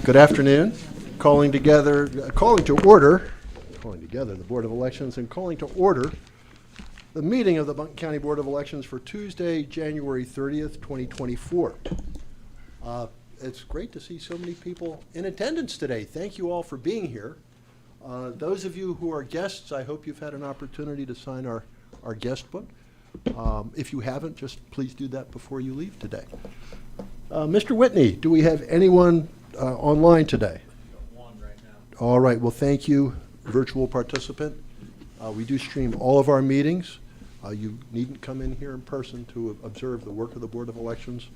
Good afternoon. Calling to order the Board of Elections and calling to order the meeting of the Buncombe County Board of Elections for Tuesday, January 30th, 2024. It's great to see so many people in attendance today. Thank you all for being here. Those of you who are guests, I hope you've had an opportunity to sign our guest book. If you haven't, just please do that before you leave today. Mr. Whitney, do we have anyone online today? One right now. All right, well, thank you, virtual participant. We do stream all of our meetings. You needn't come in here in person to observe the work of the Board of Elections.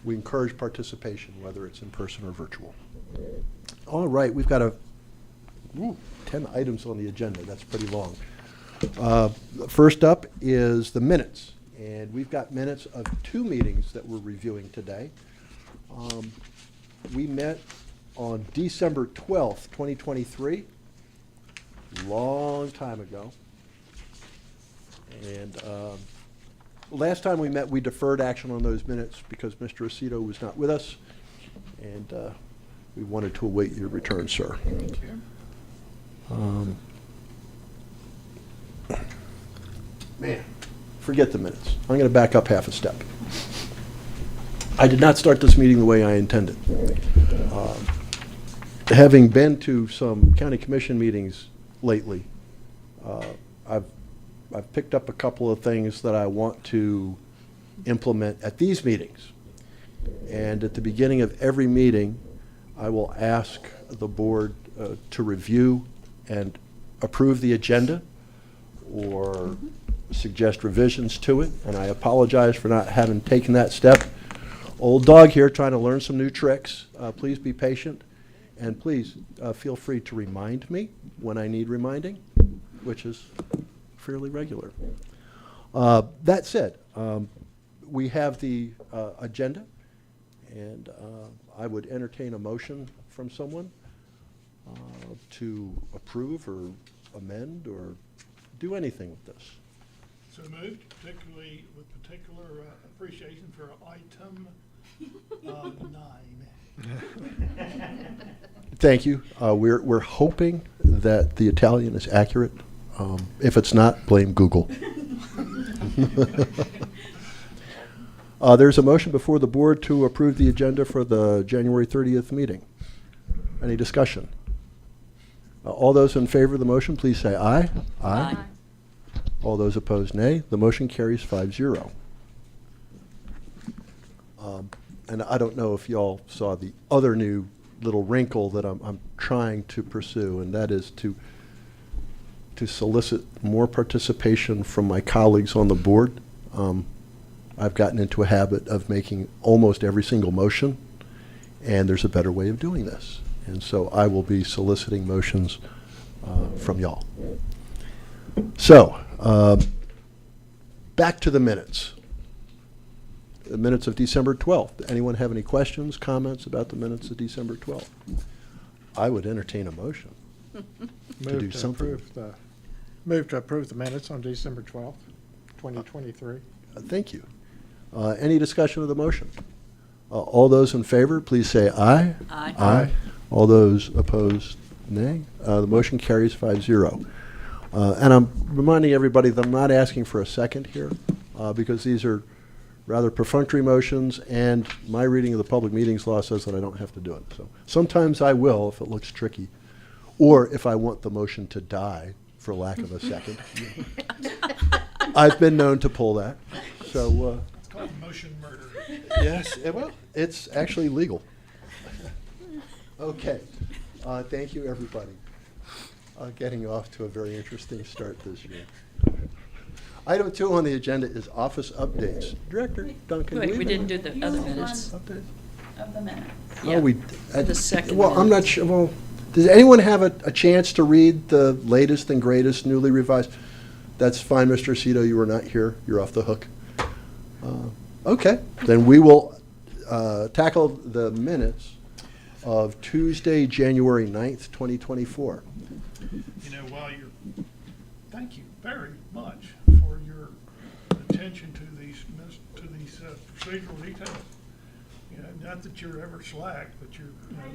We encourage participation, whether it's in person or virtual. All right, we've got 10 items on the agenda. That's pretty long. First up is the minutes. And we've got minutes of 2 meetings that we're reviewing today. We met on December 12th, 2023, long time ago. And last time we met, we deferred action on those minutes because Mr. Aceto was not with us, and we wanted to await your return, sir. Thank you. Man, forget the minutes. I'm going to back up half a step. I did not start this meeting the way I intended. Having been to some county commission meetings lately, I've picked up a couple of things that I want to implement at these meetings. And at the beginning of every meeting, I will ask the board to review and approve the agenda or suggest revisions to it, and I apologize for not having taken that step. Old dog here trying to learn some new tricks. Please be patient, and please feel free to remind me when I need reminding, which is fairly regular. That said, we have the agenda, and I would entertain a motion from someone to approve or amend or do anything with this. So moved, particularly with particular appreciation for item 9. Thank you. We're hoping that the Italian is accurate. If it's not, blame Google. There's a motion before the board to approve the agenda for the January 30th meeting. Any discussion? All those in favor of the motion, please say aye. Aye. All those opposed, nay. The motion carries 5-0. And I don't know if y'all saw the other new little wrinkle that I'm trying to pursue, and that is to solicit more participation from my colleagues on the board. I've gotten into a habit of making almost every single motion, and there's a better way of doing this. And so I will be soliciting motions from y'all. So, back to the minutes. The minutes of December 12th. Anyone have any questions, comments about the minutes of December 12th? I would entertain a motion to do something. Move to approve the minutes on December 12th, 2023. Thank you. Any discussion of the motion? All those in favor, please say aye. Aye. Aye. All those opposed, nay. The motion carries 5-0. And I'm reminding everybody that I'm not asking for a second here because these are rather perfunctory motions, and my reading of the public meetings law says that I don't have to do it. So sometimes I will if it looks tricky, or if I want the motion to die for lack of a second. I've been known to pull that. So It's called motion murder. yes, well, it's actually legal. Okay. Thank you, everybody. Getting off to a very interesting start this year. Item 2 on the agenda is office updates. Director Duncan. Wait, do we have didn't do the other minutes. updates? Of the minutes. Yeah, Oh, we. the second Well, I'm not minutes. sure. Well, does anyone have a chance to read the latest and greatest newly revised? That's fine, Mr. Aceto. You were not here. You're off the hook. Okay, then we will tackle the minutes of Tuesday, January 9th, 2024. You know, thank you very much for your attention to these procedural details. Not that you're ever slack, but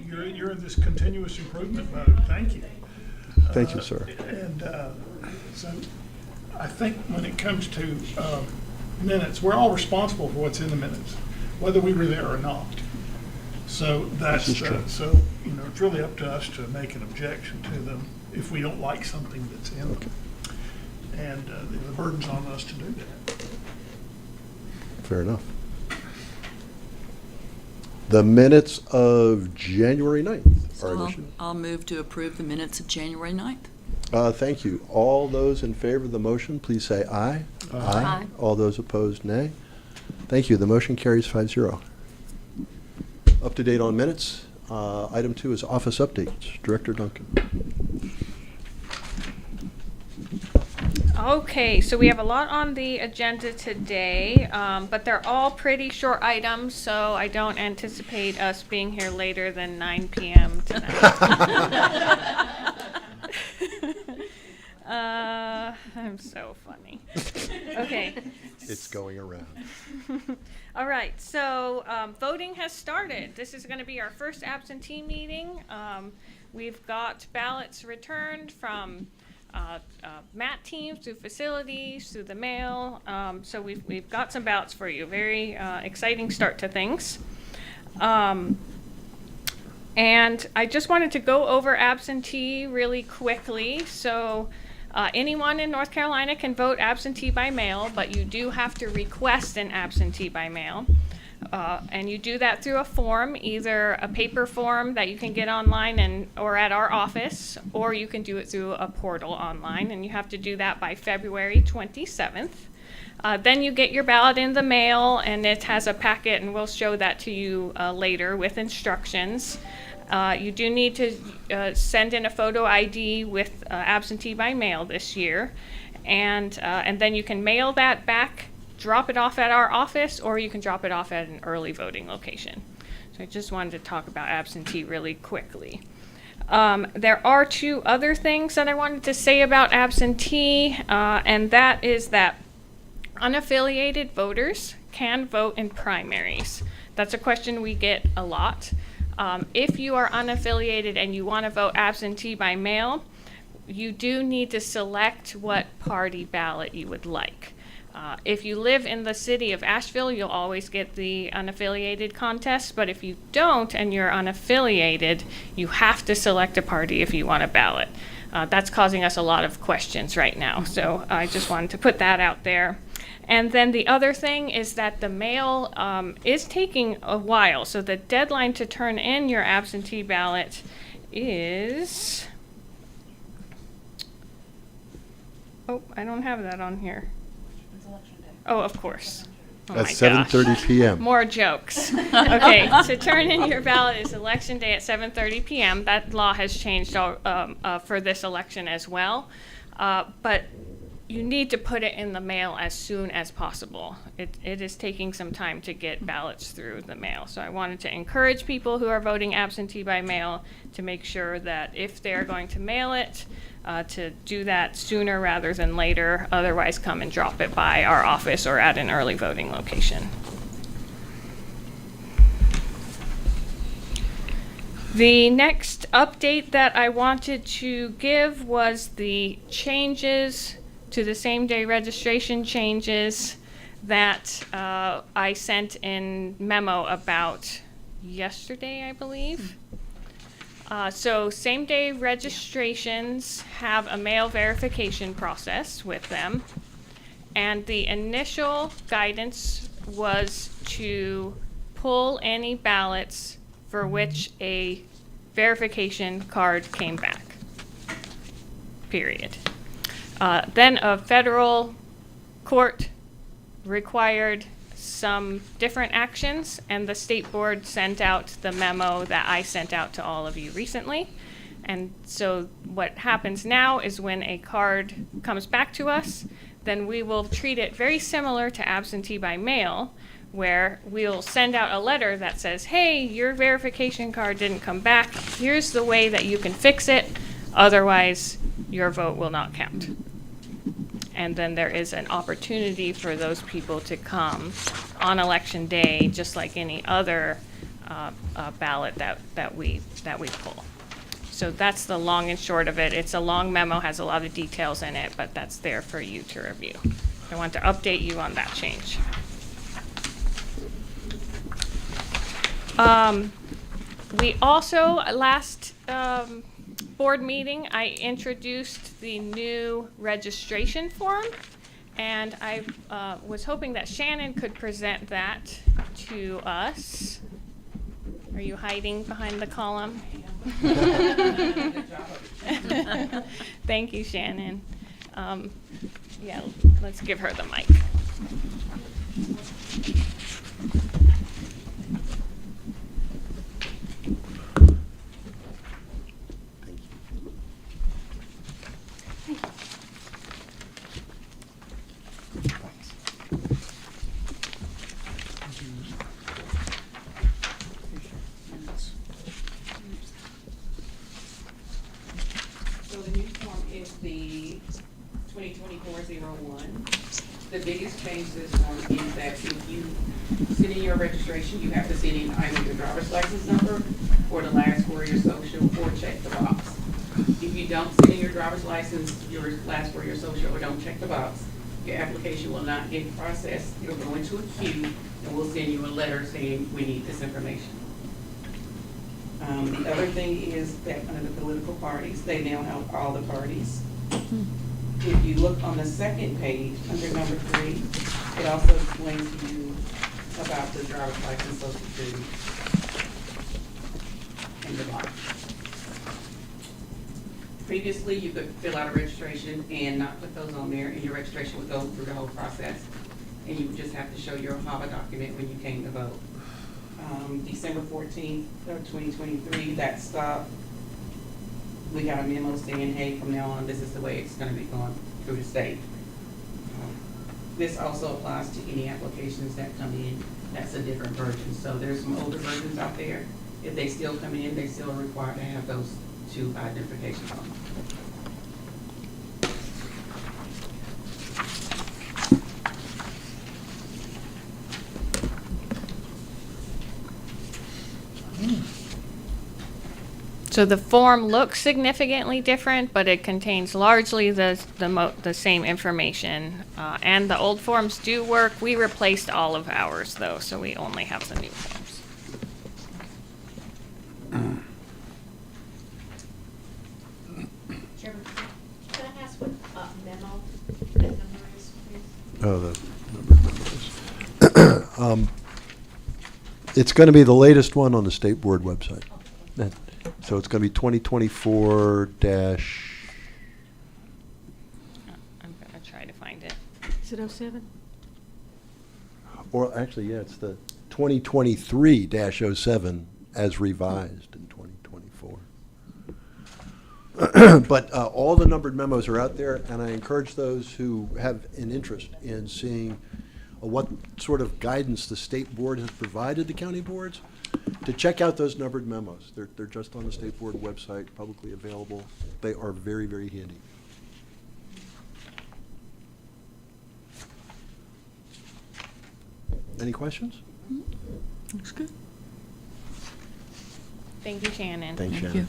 you're in this continuous improvement mode. Thank you. Thank you, sir. And so I think when it comes to minutes, we're all responsible for what's in the minutes, whether we were there or not. So that's, This is true. so, it's really up to us to make an objection to them if we don't like something that's in them. And the burden's on us to do that. Fair enough. The minutes of January 9th are So initiated. I'll move to approve the minutes of January 9th. Thank you. All those in favor of the motion, please say aye. Aye. All those opposed, nay. Thank you. The motion carries 5-0. Up to date on minutes. Item 2 is office updates. Director Duncan. Okay, so we have a lot on the agenda today, but they're all pretty short items, so I don't anticipate us being here later than 9 p.m. tonight. I'm so funny. Okay. It's going around. All right, so voting has started. This is going to be our first absentee meeting. We've got ballots returned from MAT teams through facilities, through the mail. So we've got some ballots for you. Very exciting start to things. And I just wanted to go over absentee really quickly. So anyone in North Carolina can vote absentee by mail, but you do have to request an absentee by mail. And you do that through a form, either a paper form that you can get online or at our office, or you can do it through a portal online, and you have to do that by February 27th. Then you get your ballot in the mail, and it has a packet, and we'll show that to you later with instructions. You do need to send in a photo ID with absentee by mail this year, and then you can mail that back, drop it off at our office, or you can drop it off at an early voting location. So I just wanted to talk about absentee really quickly. There are 2 other things that I wanted to say about absentee, and that is that unaffiliated voters can vote in primaries. That's a question we get a lot. If you are unaffiliated and you want to vote absentee by mail, you do need to select what party ballot you would like. If you live in the city of Asheville, you'll always get the unaffiliated contest, but if you don't and you're unaffiliated, you have to select a party if you want a ballot. That's causing us a lot of questions right now, so I just wanted to put that out there. And then the other thing is that the mail is taking a while, so the deadline to turn in your absentee ballot is... Oh, I don't have that on here. Oh, of course. Oh At my gosh. 7:30 p.m. More jokes. Okay, to turn in your ballot is Election Day at 7:30 p.m. That law has changed for this election as well. But you need to put it in the mail as soon as possible. It is taking some time to get ballots through the mail. So I wanted to encourage people who are voting absentee by mail to make sure that if they're going to mail it, to do that sooner rather than later. Otherwise, come and drop it by our office or at an early voting location. The next update that I wanted to give was the changes to the same-day registration changes that I sent in memo about yesterday, I believe. So same-day registrations have a mail verification process with them. And the initial guidance was to pull any ballots for which a verification card came back, period. Then a federal court required some different actions, and the state board sent out the memo that I sent out to all of you recently. And so what happens now is when a card comes back to us, then we will treat it very similar to absentee by mail, where we'll send out a letter that says, hey, your verification card didn't come back. Here's the way that you can fix it. Otherwise, your vote will not count. And then there is an opportunity for those people to come on election day, just like any other ballot that we pull. So that's the long and short of it. It's a long memo, has a lot of details in it, but that's there for you to review. I want to update you on that change. We also, last board meeting, I introduced the new registration form, and I was hoping that Shannon could present that to us. Are you hiding behind the column? Thank you, Shannon. Yeah, let's give her the mic. So the new form is the 2024-01. The biggest change to this form is that if you send in your registration, you have to send in either your driver's license number or the last four of your social or check the box. If you don't send in your driver's license, your last four of your social, or don't check the box, your application will not get processed. It'll go into a queue, and we'll send you a letter saying we need this information. The other thing is that under the political parties, they now have all the parties. If you look on the second page, under number 3, it also explains to you about the driver's license, social security, and the block. Previously, you could fill out a registration and not put those on there, and your registration would go through the whole process, and you would just have to show your HAVA document when you came to vote. December 14th of 2023, that stopped. We got a memo saying, hey, from now on, this is the way it's going to be going through the state. This also applies to any applications that come in. That's a different version. So there's some older versions out there. If they still come in, they still are required to have those 2 identifications on them. So the form looks significantly different, but it contains largely the same information. And the old forms do work. We replaced all of ours, though, so we only have the new forms. Chairman, can I ask what memo that number is, please? Oh, the number is. It's going to be the latest one on the state board website. So it's going to be 2024 dash. I'm going to try to find it. Is it 07? Or actually, yeah, it's the 2023-07 as revised in 2024. But all the numbered memos are out there, and I encourage those who have an interest in seeing what sort of guidance the state board has provided to county boards to check out those numbered memos. They're just on the state board website, publicly available. They are very, very handy. Any questions? Looks good. Thank you, Shannon. Thanks, Thank Shannon.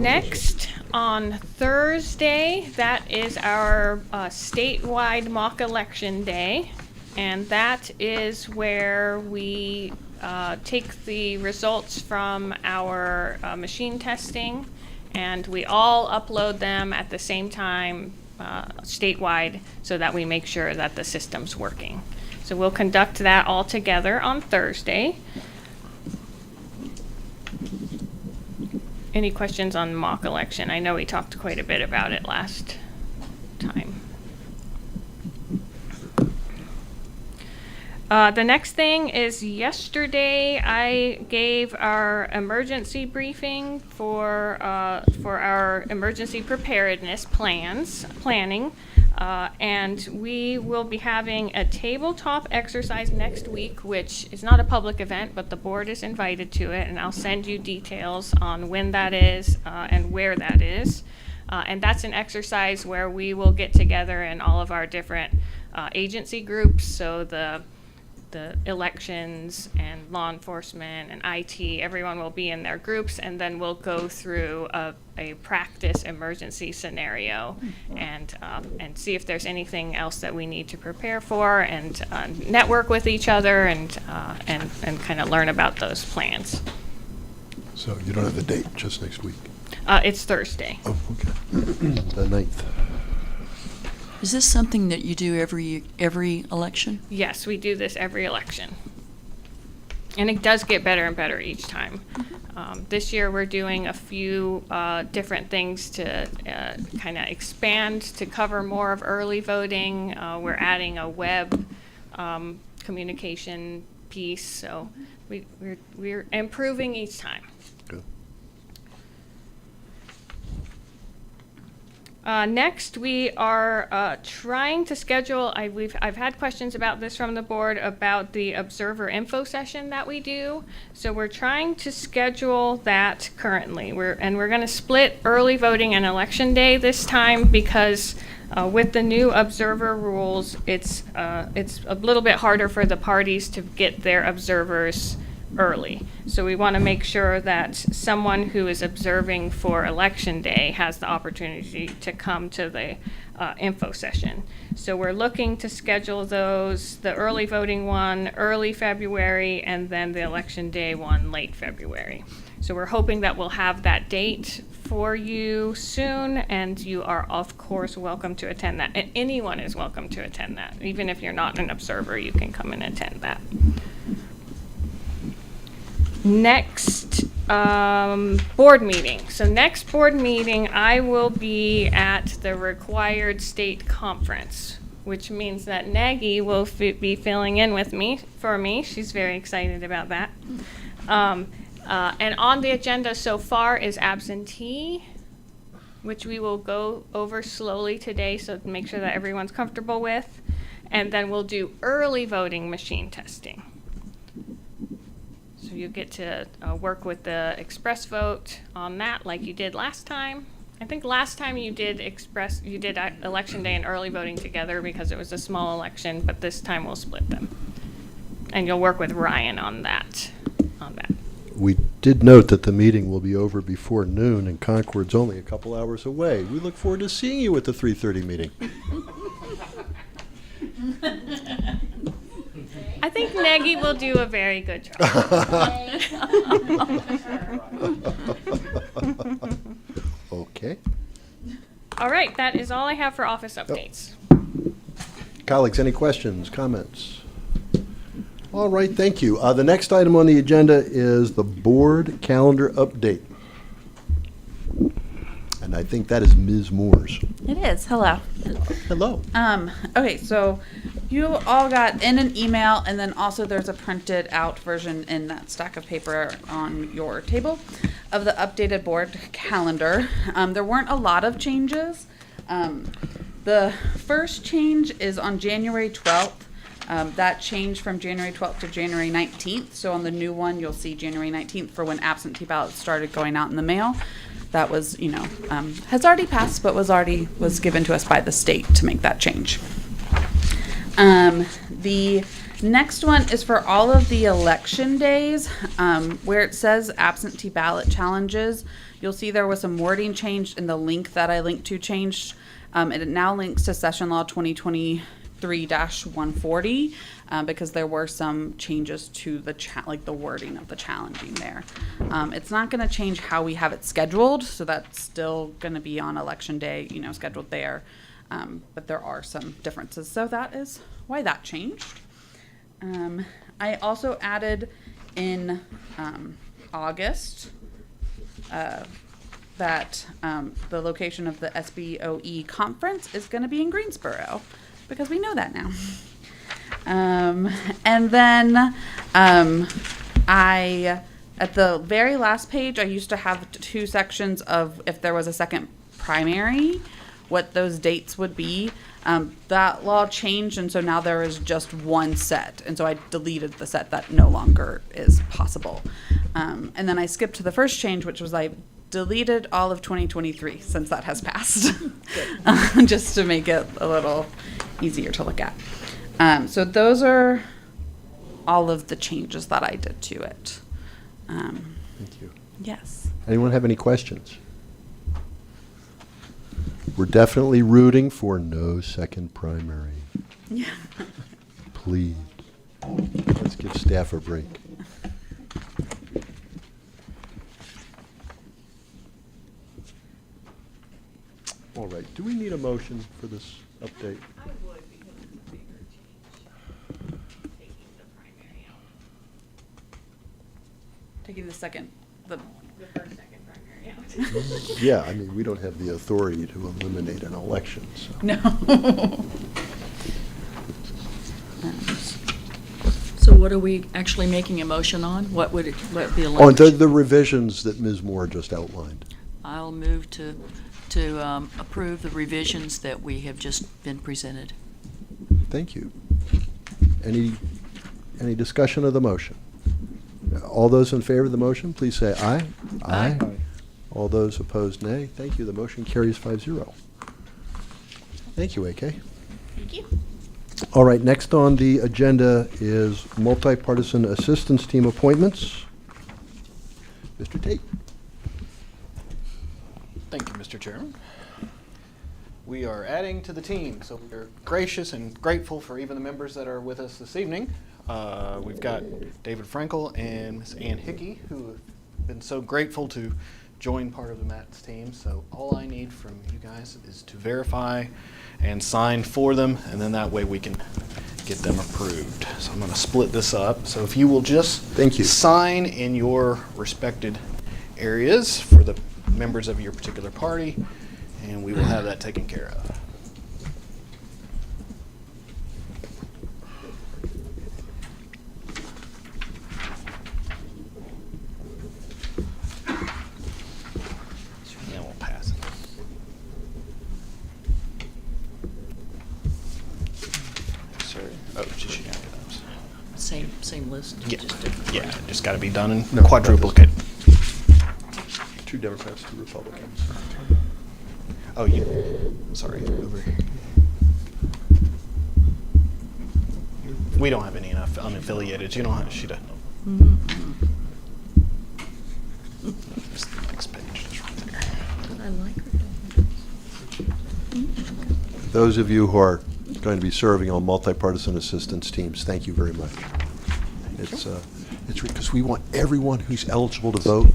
Next, on Thursday, that is our statewide mock election day. And that is where we take the results from our machine testing, and we all upload them at the same time statewide so that we make sure that the system's working. So we'll conduct that all together on Thursday. Any questions on mock election? I know we talked quite a bit about it last time. The next thing is yesterday I gave our emergency briefing for our emergency preparedness planning. And we will be having a tabletop exercise next week, which is not a public event, but the board is invited to it, and I'll send you details on when that is and where that is. And that's an exercise where we will get together in all of our different agency groups, so the elections and law enforcement and IT, everyone will be in their groups, and then we'll go through a practice emergency scenario and see if there's anything else that we need to prepare for, and network with each other and kind of learn about those plans. So you don't have the date, just next week? It's Thursday. Oh, okay. The 9th. Is this something that you do every election? Yes, we do this every election. And it does get better and better each time. This year, we're doing a few different things to kind of expand to cover more of early voting. We're adding a web communication piece, so we're improving each time. Good. Next, we are trying to schedule. I've had questions about this from the board about the observer info session that we do. So we're trying to schedule that currently. We're going to split early voting and election day this time because with the new observer rules, it's a little bit harder for the parties to get their observers early. So we want to make sure that someone who is observing for election day has the opportunity to come to the info session. So we're looking to schedule those, the early voting one early February, and then the election day one late February. So we're hoping that we'll have that date for you soon, and you are of course welcome to attend that. And anyone is welcome to attend that. Even if you're not an observer, you can come and attend that. Next board meeting. So next board meeting, I will be at the required state conference, which means that Nagy will be filling in with me for me. She's very excited about that. And on the agenda so far is absentee, which we will go over slowly today, so to make sure that everyone's comfortable with. And then we'll do early voting machine testing. So you get to work with the express vote on that like you did last time. I think last time you did election day and early voting together because it was a small election, but this time we'll split them. And you'll work with Ryan on that. We did note that the meeting will be over before noon, and Concord's only a couple hours away. We look forward to seeing you at the 3:30 meeting. I think Nagy will do a very good job. Okay. All right, that is all I have for office updates. Colleagues, any questions, comments? All right, thank you. The next item on the agenda is the board calendar update. And I think that is Ms. Moore's. It is. Hello. Hello. Okay, so you all got in an email, and then also there's a printed out version in that stack of paper on your table of the updated board calendar. There weren't a lot of changes. The first change is on January 12th. That changed from January 12th to January 19th. So on the new one, you'll see January 19th for when absentee ballots started going out in the mail. That was, has already passed, but was given to us by the state to make that change. The next one is for all of the election days, where it says absentee ballot challenges. You'll see there was some wording changed, and the link that I linked to changed. It now links to Session Law 2023-140 because there were some changes to the the wording of the challenging there. It's not going to change how we have it scheduled, so that's still going to be on election day, scheduled there. But there are some differences, so that is why that changed. I also added in August that the location of the SBOE conference is going to be in Greensboro, because we know that now. And then at the very last page, I used to have two sections of if there was a second primary what those dates would be. That law changed, and so now there is just one set. And so I deleted the set that no longer is possible. And then I skipped to the first change, which was I deleted all of 2023 since that has passed, just to make it a little easier to look at. So those are all of the changes that I did to it. Thank you. Yes. Anyone have any questions? We're definitely rooting for no second primary. Yeah. Please. Let's give staff a break. All right, do we need a motion for this update? I would, because it's a bigger change, taking the primary out, Taking the second primary out. Yeah, I mean, we don't have the authority to eliminate an election, so. No. So what are we actually making a motion on? What would be the Oh, language? and the revisions that Ms. Moore just outlined. I'll move to approve the revisions that we have just been presented. Thank you. Any discussion of the motion? All those in favor of the motion, please say aye. Aye. All those opposed, nay. Thank you. The motion carries 5-0. Thank you, AK. Thank you. All right, next on the agenda is multi-partisan assistance team appointments. Mr. Tate. Thank you, Mr. Chairman. We are adding to the team, so we're gracious and grateful for even the members that are with us this evening. We've got David Frankel and Ms. Ann Hickey, who have been so grateful to join part of the MATS team. So all I need from you guys is to verify and sign for them, and then that way we can get them approved. So I'm going to split this up. So if you will just Thank you. sign in your respected areas for the members of your particular party, and we will have that taken care of. And we'll pass it. Sir, oh, just you got those. Same list. Yeah, just different yeah, version. just got to be done in No, quadruplicate. 2 Democrats, 2 Republicans. Oh, you. Sorry, over here. We don't have any enough unaffiliated. You don't have. She doesn't. It's the next page, just right there. I like her. Those of you who are going to be serving on multi-partisan assistance teams, thank you very much. It's because we want everyone who's eligible to vote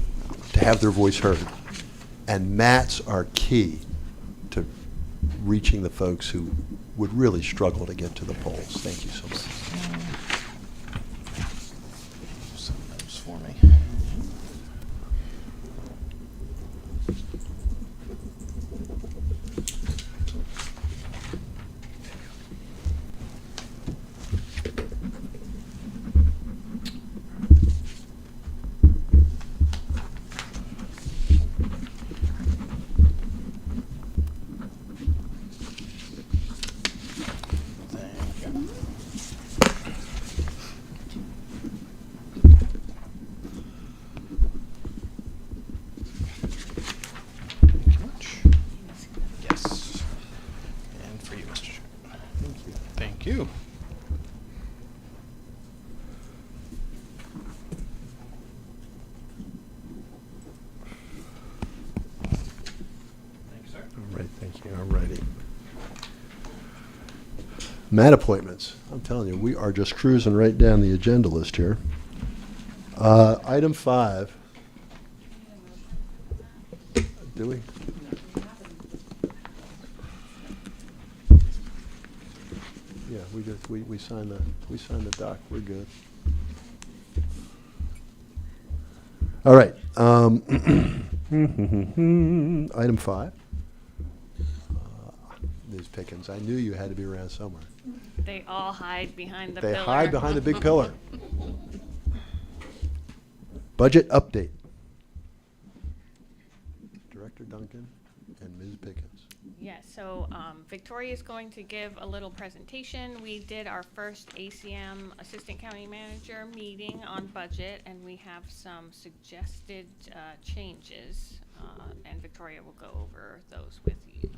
to have their voice heard. And MATs are key to reaching the folks who would really struggle to get to the polls. Thank you so much. Some notes for me. Thank you. Thank you much. Yes. And for you, Mr. Chairman. Thank you. Thank you. Thank you, sir. All right, thank you. All righty. MAT appointments. I'm telling you, we are just cruising right down the agenda list here. Item 5. Do we? Yeah, we signed the doc. We're good. All right. Item 5. Ms. Pickens, I knew you had to be around somewhere. They all hide behind the They pillar. hide behind the big pillar. Budget update. Director Duncan and Ms. Pickens. Yes, so Victoria is going to give a little presentation. We did our first ACM Assistant County Manager meeting on budget, and we have some suggested changes, and Victoria will go over those with you.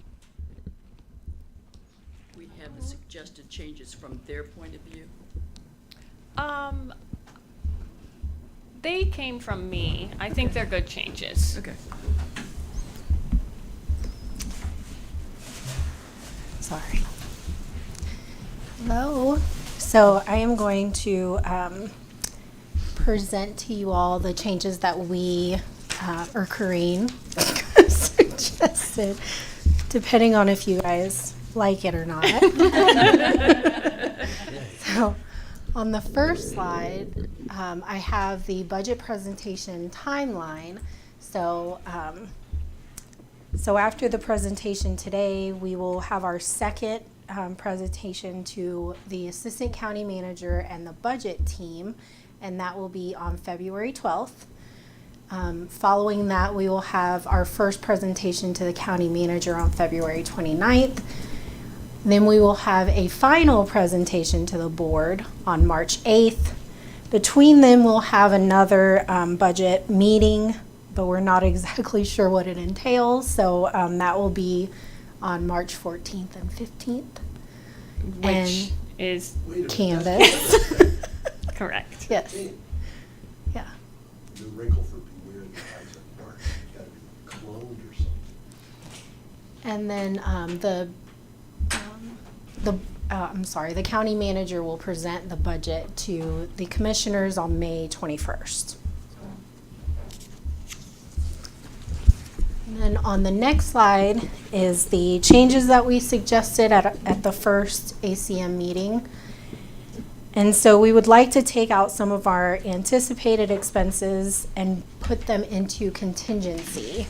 We have the suggested changes from their point of view. They came from me. I think they're good changes. Okay. Sorry. Hello. So I am going to present to you all the changes that we, or Corrine, suggested, depending on if you guys like it or not. So on the first slide, I have the budget presentation timeline. So after the presentation today, we will have our second presentation to the Assistant County Manager and the budget team, and that will be on February 12th. Following that, we will have our first presentation to the County Manager on February 29th. Then we will have a final presentation to the board on March 8th. Between them, we'll have another budget meeting, but we're not exactly sure what it entails. So that will be on March 14th and 15th. Which is Canvas. correct. Yes. Yeah. The wrinkle for beware the eyes of dark. It's got to be cloned or something. And then the county manager will present the budget to the commissioners on May 21st. And then on the next slide is the changes that we suggested at the first ACM meeting. And so we would like to take out some of our anticipated expenses and put them into contingency,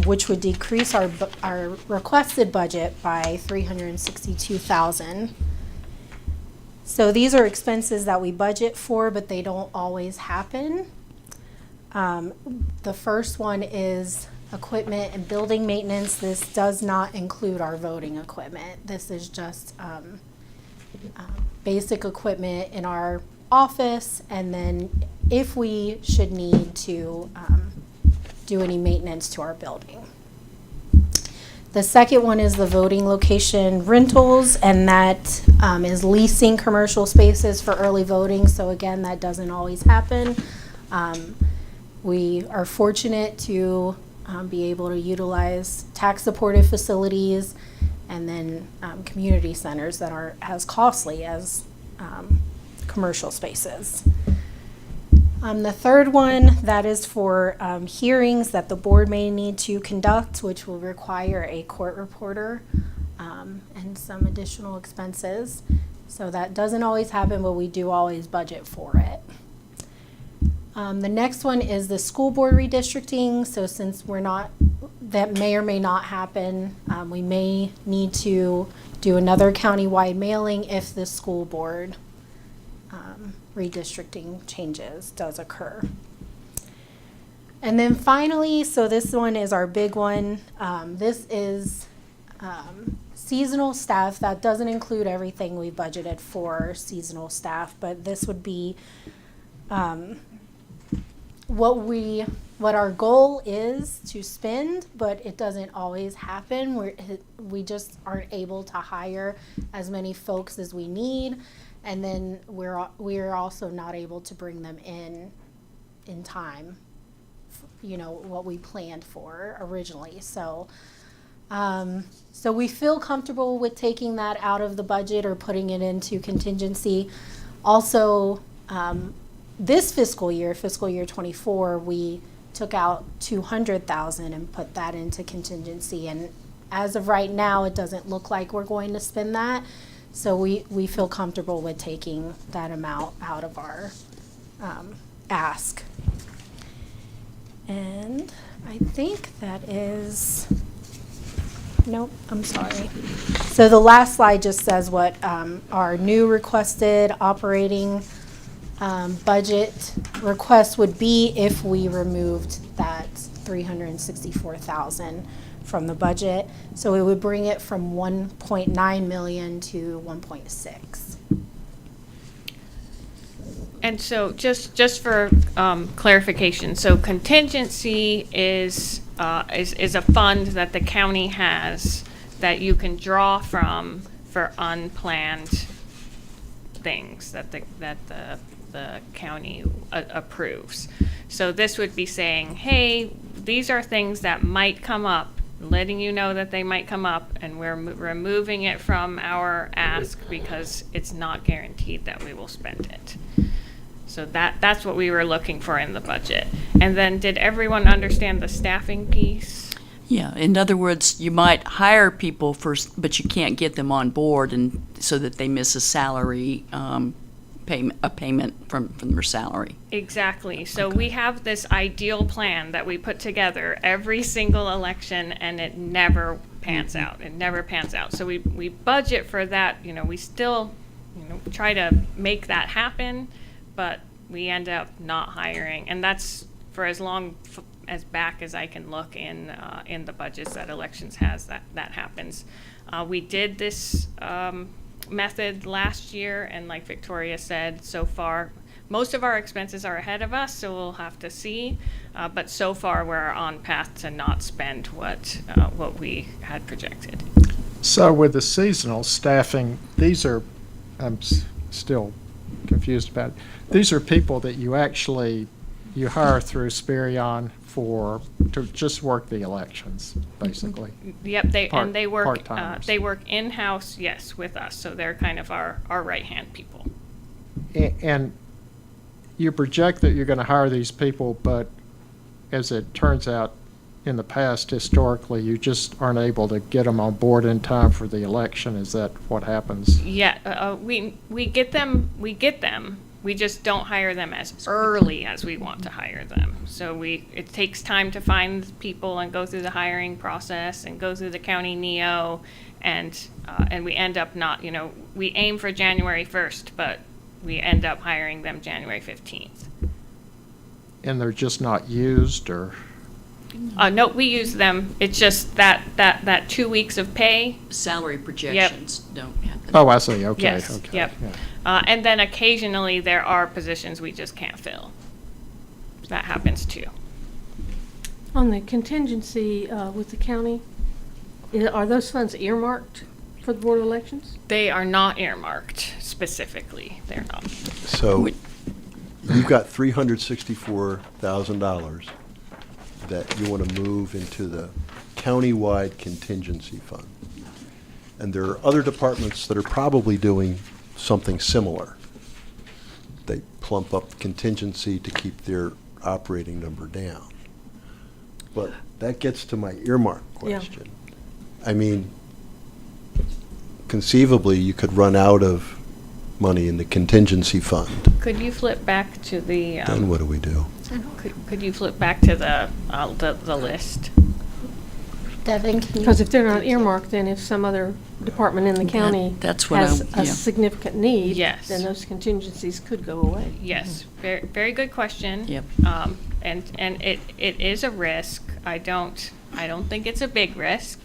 which would decrease our requested budget by $362,000. So these are expenses that we budget for, but they don't always happen. The first one is equipment and building maintenance. This does not include our voting equipment. This is just basic equipment in our office, and then if we should need to do any maintenance to our building. The second one is the voting location rentals, and that is leasing commercial spaces for early voting. So again, that doesn't always happen. We are fortunate to be able to utilize tax-supported facilities and then community centers that aren't as costly as commercial spaces. The third one, that is for hearings that the board may need to conduct, which will require a court reporter and some additional expenses. So that doesn't always happen, but we do always budget for it. The next one is the school board redistricting. So since that may or may not happen, we may need to do another county-wide mailing if the school board redistricting changes does occur. And then finally, so this one is our big one. This is seasonal staff. That doesn't include everything we budgeted for seasonal staff, but this would be what our goal is to spend, but it doesn't always happen. We just aren't able to hire as many folks as we need, and then we're also not able to bring them in time, what we planned for originally. So we feel comfortable with taking that out of the budget or putting it into contingency. Also, this fiscal year 24, we took out $200,000 and put that into contingency. And as of right now, it doesn't look like we're going to spend that. So we feel comfortable with taking that amount out of our ask. And I think that is, nope, I'm sorry. So the last slide just says what our new requested operating budget request would be if we removed that $364,000 from the budget. So it would bring it from 1.9 million to 1.6. And so, just for clarification, so contingency is a fund that the county has that you can draw from for unplanned things that the county approves. So this would be saying, hey, these are things that might come up, letting you know that they might come up, and we're removing it from our ask because it's not guaranteed that we will spend it. So that's what we were looking for in the budget. And then, did everyone understand the staffing piece? Yeah, in other words, you might hire people first, but you can't get them on board, and so that they miss a salary payment from their salary. Exactly. So we have this ideal plan that we put together every single election, and it never pans out. It never pans out. So we budget for that. We still, try to make that happen, but we end up not hiring, and that's for as long as back as I can look in the budgets that elections has. That happens. We did this method last year, and like Victoria said, so far most of our expenses are ahead of us, so we'll have to see. But so far, we're on path to not spend what we had projected. So with the seasonal staffing, these are, I'm still confused about it. These are people that you hire through Spirion to just work the elections, basically. Yep, they work Part-timers. in-house, yes, with us. So they're kind of our right-hand people. And you project that you're going to hire these people, but as it turns out, in the past, historically, you just aren't able to get them on board in time for the election. Is that what happens? Yeah, we get them. We just don't hire them as early as we want to hire them. So it takes time to find people and go through the hiring process and go through the county NEO, and we end up not. We aim for January 1st, but we end up hiring them January 15th. And they're just not used, or? No, we use them. It's just that 2 weeks of pay. Salary projections don't happen. Oh, I see. Okay. Yes, Okay. yep. Yeah. And then occasionally there are positions we just can't fill. That happens too. On the contingency with the county, are those funds earmarked for the Board of Elections? They are not earmarked specifically. They're not. So you've got $364,000 that you want to move into the countywide contingency fund. And there are other departments that are probably doing something similar. They plump up contingency to keep their operating number down. But that gets to my earmark question. I mean, conceivably, you could run out of money in the contingency fund. Could you flip back to the? Then what do we do? Could you flip back to the list? Devin, can you? Because if they're not earmarked, then if some other department in the county That's what has yeah. a significant need, Yes. then those contingencies could go away. Yes, very, very good question. Yep. And it is a risk. I don't think it's a big risk.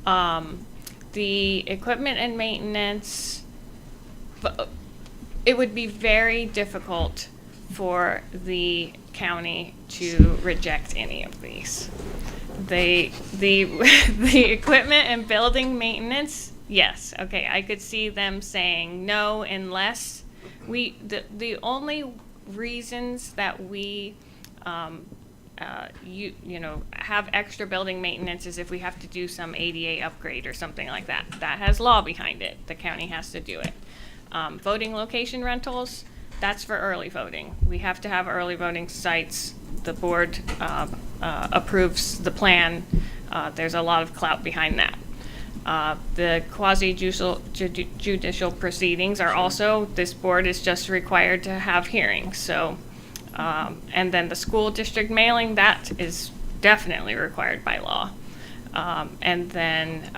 The equipment and maintenance, it would be very difficult for the county to reject any of these. The equipment and building maintenance, yes, okay, I could see them saying no unless the only reasons that we have extra building maintenance is if we have to do some ADA upgrade or something like that. That has law behind it. The county has to do it. Voting location rentals, that's for early voting. We have to have early voting sites. The board approves the plan. There's a lot of clout behind that. The quasi-judicial proceedings are also, this board is just required to have hearings. So, and then the school district mailing, that is definitely required by law. And then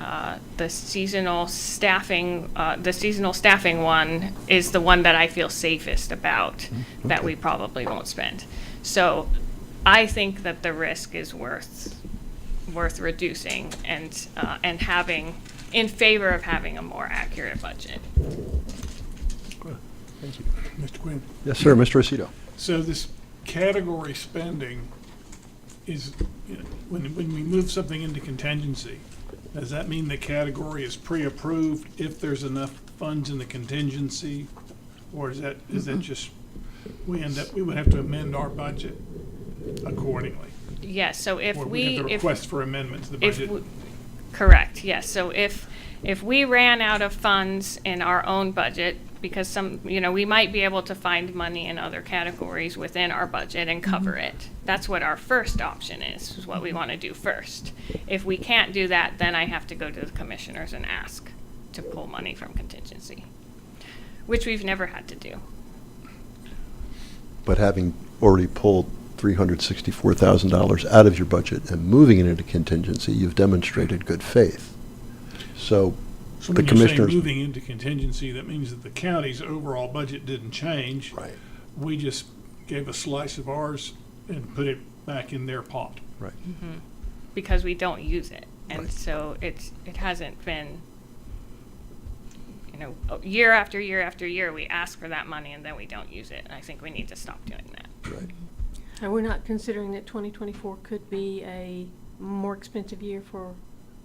the seasonal staffing one is the one that I feel safest about, that we probably won't spend. So I think that the risk is worth worth reducing and having, in favor of having a more accurate budget. Thank you. Mr. Quinn. Yes, sir, Mr. Aceto. So this category spending is, you know, when we move something into contingency, does that mean the category is pre-approved if there's enough funds in the contingency? Or is that just, we would have to amend our budget accordingly? Yes, so if Or we, we'd have to if, request for amendment to the if, budget? we- correct, yes. So if we ran out of funds in our own budget, because some, we might be able to find money in other categories within our budget and cover it. That's what our first option is what we want to do first. If we can't do that, then I have to go to the commissioners and ask to pull money from contingency, which we've never had to do. But having already pulled $364,000 out of your budget and moving it into contingency, you've demonstrated good faith. So So the when you say commissioners. moving into contingency, that means that the county's overall budget didn't change. Right, We just gave a slice of ours and put it back in their pot. right. Because we don't use it. And Right. so it hasn't been, year after year after year, we ask for that money and then we don't use it. And I think we need to stop doing that. Right. And we're not considering that 2024 could be a more expensive year for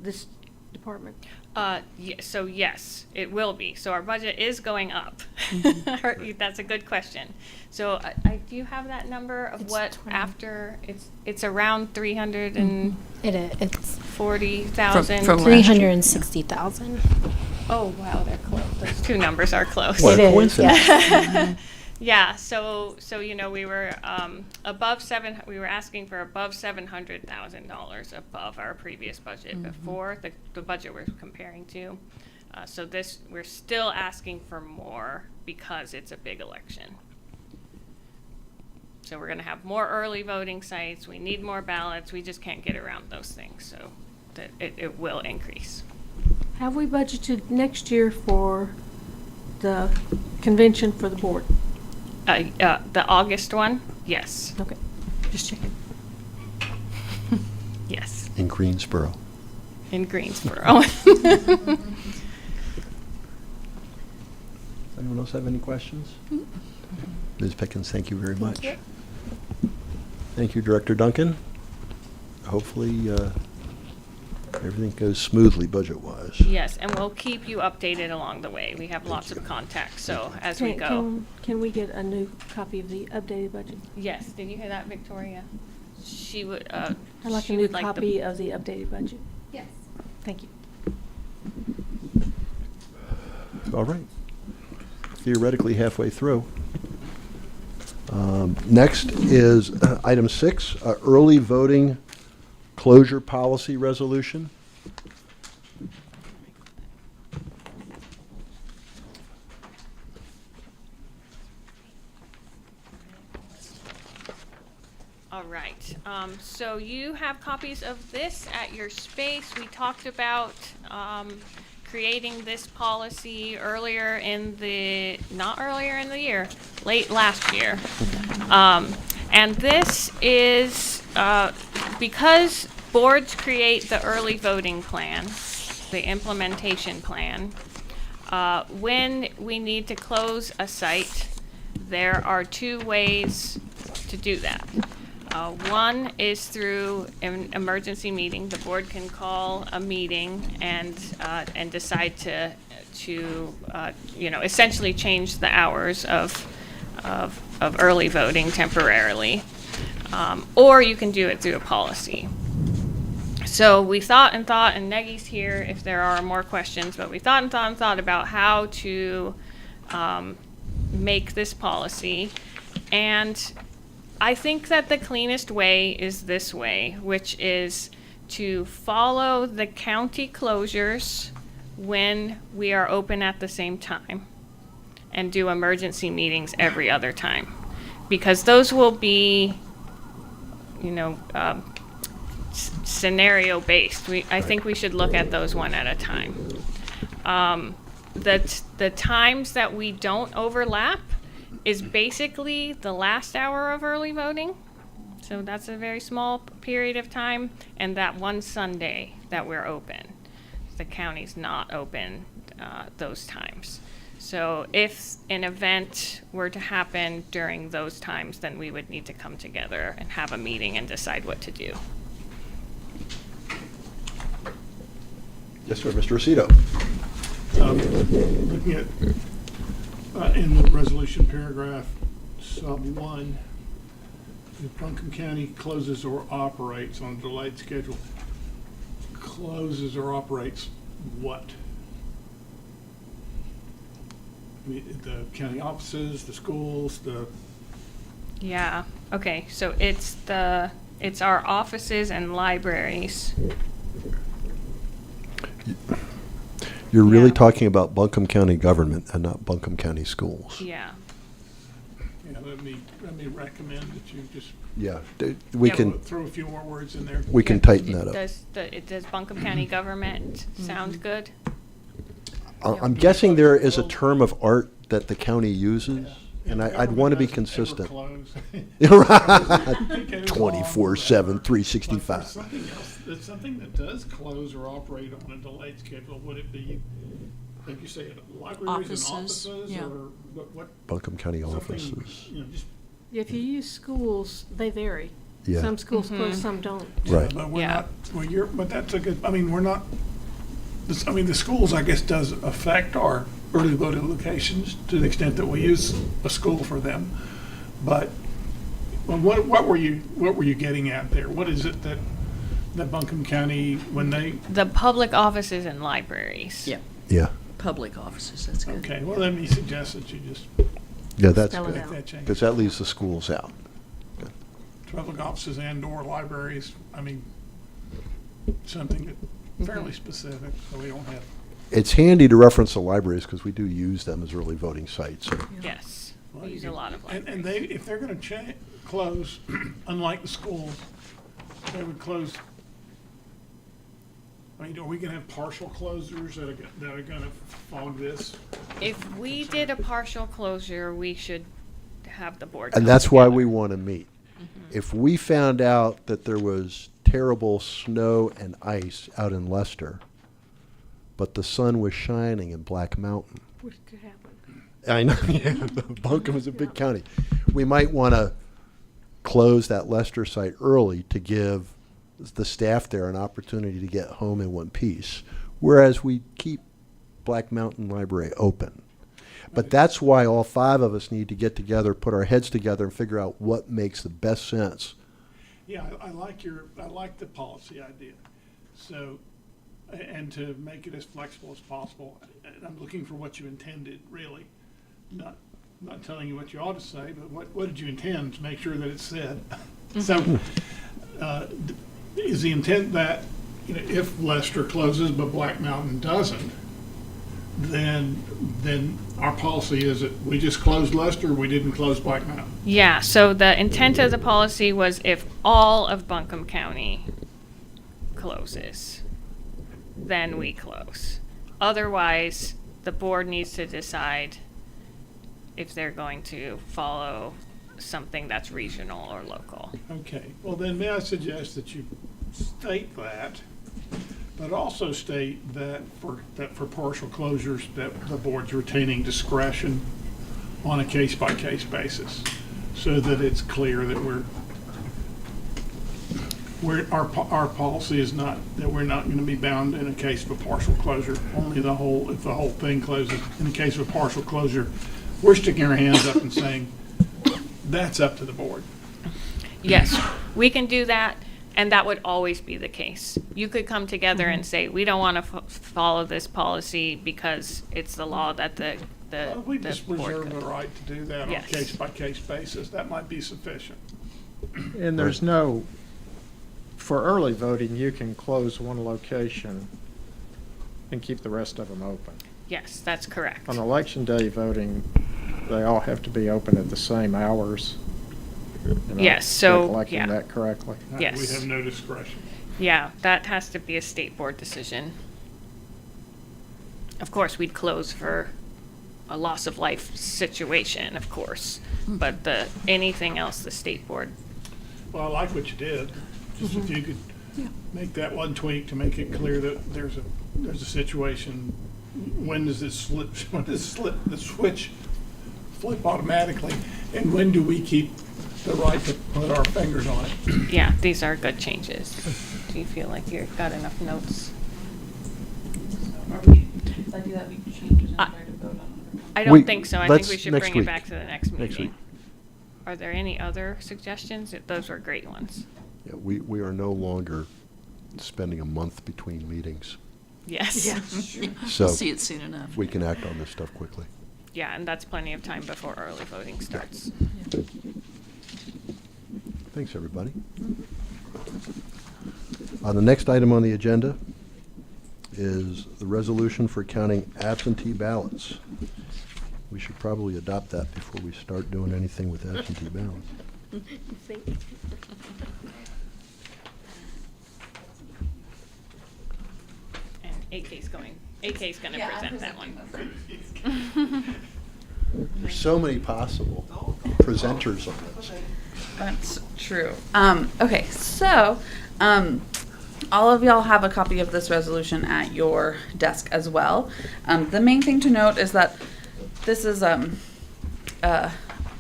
this department? So yes, it will be. So our budget is going up. That's a good question. So do you have that number of It's what 20. after, it's around 340,000? It's From last year. 360,000. Oh, wow, they're close. Those two numbers are close. What a It is, coincidence. yes. Yeah, so we were we were asking for above $700,000 above our previous budget before, the budget we're comparing to. So we're still asking for more because it's a big election. So we're gonna have more early voting sites, we need more ballots, we just can't get around those things, so that it will increase. Have we budgeted next year for the convention for the board? The August one, yes, Okay, just checking. yes, In Greensboro. in Greensboro. Anyone else have any questions? Ms. Pickens, thank you very much. you. Thank you, Director Duncan. Hopefully, everything goes smoothly budget-wise. Yes, and we'll keep you updated along the way. We have lots of contacts, so as we go. Can we get a new copy of the updated budget? Yes, did you hear that, Victoria? She would, I'd like a she new would like copy of the updated budget. Yes. Thank you. All right. Theoretically halfway through. Next is item 6, early voting closure policy resolution. All right, so you have copies of this at your space. We talked about creating this policy not earlier in the year, late last year. And this is, because boards create the early voting plan, the implementation plan, when we need to close a site, there are two ways to do that. One is through an emergency meeting. The board can call a meeting and decide to essentially change the hours of early voting temporarily, or you can do it through a policy. So we thought, and Negi's here if there are more questions, but we thought about how to make this policy, and I think that the cleanest way is this way, which is to follow the county closures when we are open at the same time and do emergency meetings every other time. Because those will be, scenario based. I think we should look at those one at a time. The times that we don't overlap is basically the last hour of early voting So that's a very small period of time, and that one Sunday that we're open. The county's not open those times. So if an event were to happen during those times, then we would need to come together and have a meeting and decide what to do. Yes, sir, Mr. Aceto. Looking at, in the resolution paragraph, sub 1, if Buncombe County closes or operates on a delayed schedule, closes or operates what? I mean, the county offices, the schools, the, Yeah, okay, so it's our offices and libraries. You're really Yeah. talking about Buncombe County government and not Buncombe County schools. Yeah. let me recommend that you just Yeah, we Yeah, can, throw a few more words in there. we can tighten that up. Does Buncombe County government sound good? I'm guessing there is a term of art that the county uses, and I'd want to be consistent. 24/7, 365. Something else, that's something that does close or operate on a delayed schedule, would it be, like you say, libraries and Offices, offices, yeah. or what? Buncombe County something, offices. you know, just If you use schools, they vary. Yeah. Some schools close, some don't. Right. But we're Yeah. not, well, but that's a good, I mean, we're not, the schools, I guess, does affect our early voting locations to the extent that we use a school for them. But well, what were you getting at there? What is it that Buncombe County, when they, The public offices and libraries. Yeah, Yeah, public offices, that's good. okay, well, let me suggest that you just yeah, that's Spell it good, out. make that change. because that leaves the schools out. Public offices and/or libraries, I mean, something that fairly specific, so we don't have. It's handy to reference the libraries because we do use them as early voting sites. and Yes, Well, we you use a could- lot of And libraries. they, if they're gonna close, unlike the schools, they would close. I mean, are we gonna have partial closures that are gonna fog this? If we did a partial closure, we should have the board. And come that's why together. we want to meet. If we found out that there was terrible snow and ice out in Leicester, but the sun was shining in Black Mountain, Which could happen. I know, yeah, Buncombe is a big county. We might want to close that Leicester site early to give the staff there an opportunity to get home in one piece, whereas we keep Black Mountain Library open. But that's why all 5 of us need to get together, put our heads together, and figure out what makes the best sense. Yeah, I like the policy idea. So, and to make it as flexible as possible. And I'm looking for what you intended, really. Not telling you what you ought to say, but what did you intend to make sure that it's said? So, is the intent that, you know, if Leicester closes but Black Mountain doesn't, then our policy is that we just closed Leicester, we didn't close Black Mountain? Yeah, so the intent of the policy was if all of Buncombe County closes, then we close. Otherwise, the board needs to decide if they're going to follow something that's regional or local. Okay, well then may I suggest that you state that, but also state that for partial closures, that the board's retaining discretion on a case-by-case basis, so that it's clear that our policy is not, that we're not gonna be bound in a case of a partial closure, only if the whole thing closes. In the case of a partial closure, we're sticking our hands up and saying, that's up to the board. Yes, we can do that, and that would always be the case. You could come together and say, we don't want to follow this policy because it's the law that the We the just board reserve the could. right to do that on a Yes. case-by-case basis. That might be sufficient. And there's no, for early voting, you can close one location and keep the rest of them open. Yes, that's correct. On election day voting, they all have to be open at the same hours. Am I Yes, so, recollecting yeah. that correctly? We Yes. have no discretion. Yeah, that has to be a state board decision. Of course, we'd close for a loss of life situation, of course, but anything else, the state board. Well, I like what you did. Just if you could make that one tweak to make it clear that there's a situation. When does this slip? When does the switch flip automatically? And when do we keep the right to put our fingers on it? Yeah, these are good changes. Do you feel like you've got enough notes? I don't think so. I think we should bring it back to the next meeting. Next week. Are there any other suggestions? Those were great ones. Yeah, we are no longer spending a month between meetings, Yes. so We'll see it soon enough. we can act on this stuff quickly. Yeah, and that's plenty of time before early voting starts. Thanks, everybody. The next item on the agenda is the resolution for counting absentee ballots. We should probably adopt that before we start doing anything with absentee ballots. And AK's gonna present that one. There's so many possible presenters on this. That's true. Okay, so all of y'all have a copy of this resolution at your desk as well. The main thing to note is that this is a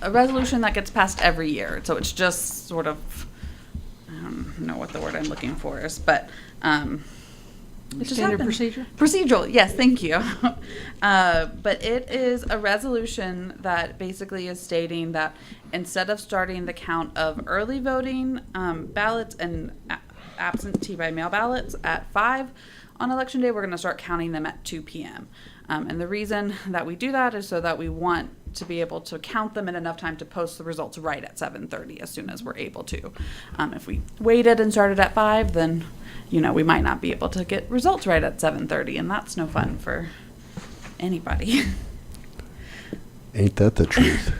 resolution that gets passed every year. So it's just sort of, I don't know what the word I'm looking for is, but it just Standard happened. procedure? Procedural, yes, thank you. But it is a resolution that basically is stating that instead of starting the count of early voting ballots and absentee by mail ballots at 5 on election day, we're going to start counting them at 2 p.m. And the reason that we do that is so that we want to be able to count them in enough time to post the results right at 7:30 as soon as we're able to. If we waited and started at 5, then we might not be able to get results right at 7:30, and that's no fun for anybody. Ain't that the truth?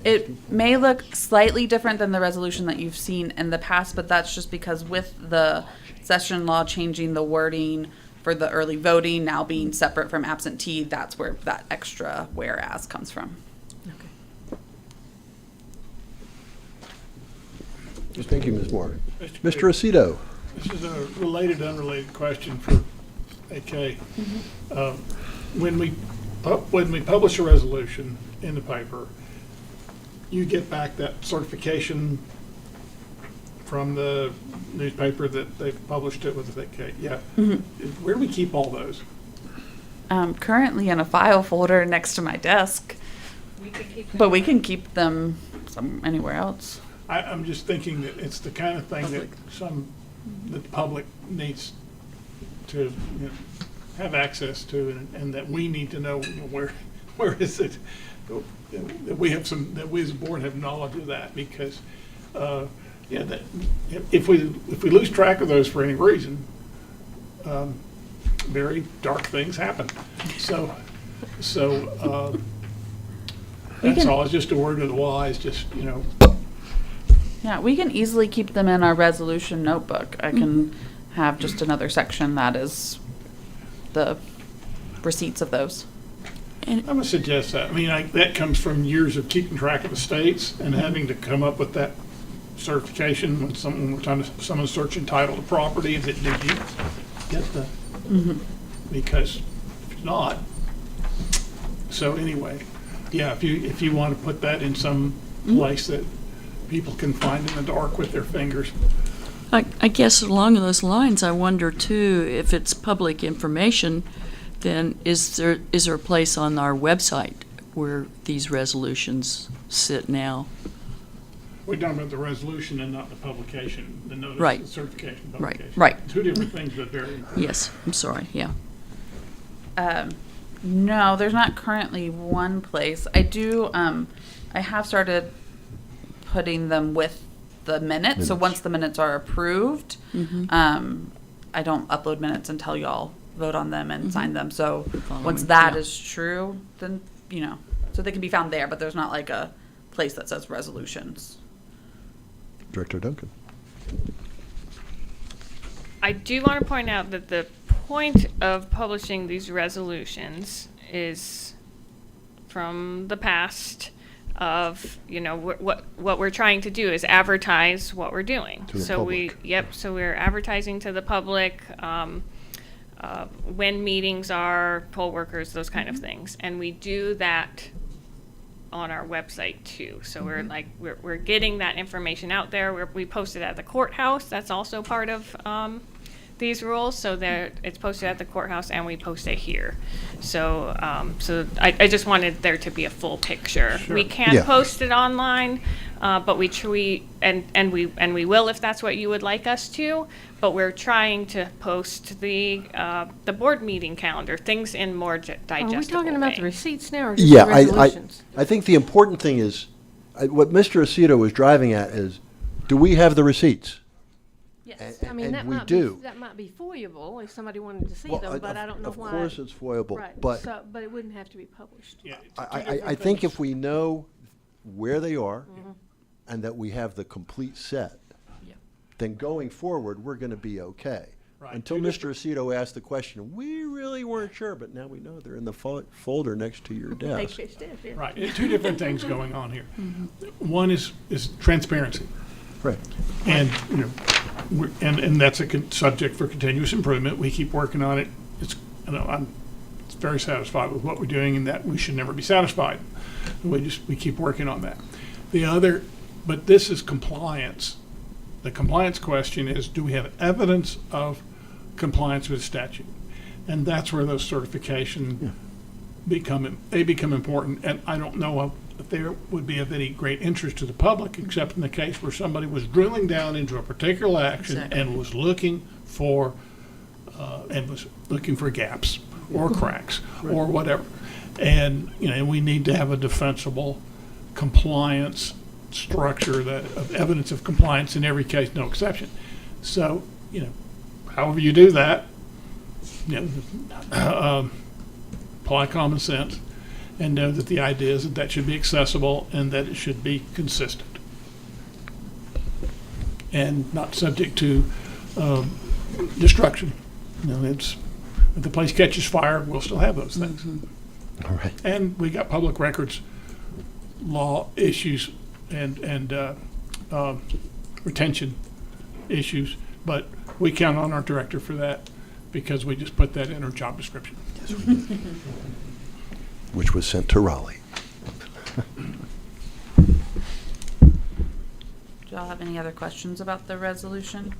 It may look slightly different than the resolution that you've seen in the past, but that's just because with the session law changing the wording for the early voting now being separate from absentee, that's where that extra whereas comes from. Thank you, Ms. Moore. Mr. Mr. Aceto. This is a related, unrelated question for AK. When we publish a resolution in the paper, you get back that certification from the newspaper that they've published it with AK. Yeah. Where do we keep all those? Currently in a file folder next to my desk, but we can keep them anywhere else. I'm just thinking that it's the kind of thing that the public needs to have access to, and that we need to know where is it, that we have that we as a board have knowledge of that, because that if we lose track of those for any reason, very dark things happen. So that's all. It's just a word of the wise. Just Yeah, we can easily keep them in our resolution notebook. I can have just another section that is the receipts of those. I'm gonna suggest that. I mean, that comes from years of keeping track of the states and having to come up with that certification when someone's searching title to property. Did you get the? Because if it's not, so anyway, yeah. If you want to put that in some place that people can find in the dark with their fingers. I guess along those lines, I wonder too, if it's public information, then is there a place on our website where these resolutions sit now? We're talking about the resolution and not the publication, the notice, Right. the certification Right, publication. right. Two different things, but very important. Yes, I'm sorry, yeah. No, there's not currently one place. I do, I have started putting them with the minutes. So once the minutes are approved, I don't upload minutes until y'all vote on them and sign them. So once that is true, then, so they can be found there, but there's not like a place that says resolutions. Director Duncan. I do want to point out that the point of publishing these resolutions is from the past, of, what we're trying to do is advertise what we're doing. To the So public. so we're advertising to the public, when meetings are, poll workers, those kind of things. And we do that on our website too. So we're getting that information out there. We post it at the courthouse. That's also part of these rules. So that it's posted at the courthouse and we post it here. So I just wanted there to be a full picture. Sure. We can Yeah. post it online, but we we will if that's what you would like us to. But we're trying to post the board meeting calendar, things in more digestible Are we talking about the way. receipts now or just Yeah, the resolutions? I think the important thing is, what Mr. Aceto was driving at is, do we have the receipts? Yes, And- I mean, and that we might do. be, that might be foyable if somebody wanted to see Well, them, but I don't know why. Of course it's foiable, Right, but so, but it wouldn't have to be published. Yeah, it's two I different think things. if we know where they are Mm-hmm. and that we have the complete set, Yeah. then going forward, we're gonna be okay. Right, Until two Mr. Aceto asked the question, we really weren't sure, but now we know they're in the folder next to your They desk. fixed it, yeah. Right, two different things going on here. One is transparency. Right. And, and that's a subject for continuous improvement. We keep working on it. I'm very satisfied with what we're doing and that we should never be satisfied. We keep working on that. But this is compliance. The compliance question is, do we have evidence of compliance with statute? And that's where those certification become important. And I don't know if they would be of any great interest to the public, except in the case where somebody was drilling down into a particular action Exactly. and was looking for gaps or cracks or whatever. And, and we need to have a defensible compliance structure of evidence of compliance in every case, no exception. So, however you do that, apply common sense and know that the idea is that should be accessible and that it should be consistent and not subject to destruction. If the place catches fire, we'll still have those things. All right. And we got public records law issues and retention issues, but we count on our director for that because we just put that in our job description. Which was sent to Raleigh. Do y'all have any other questions about the resolution?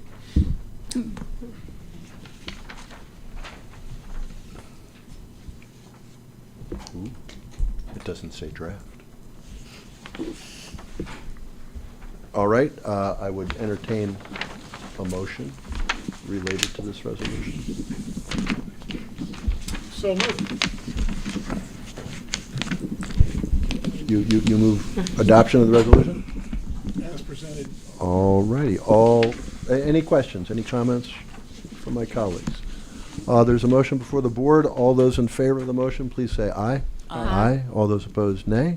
It doesn't say draft. All right, I would entertain a motion related to this resolution. So moved. You move adoption of the resolution? As presented. All righty, any questions, any comments from my colleagues? There's a motion before the board. All those in favor of the motion, please say aye. Aye. All those opposed, nay.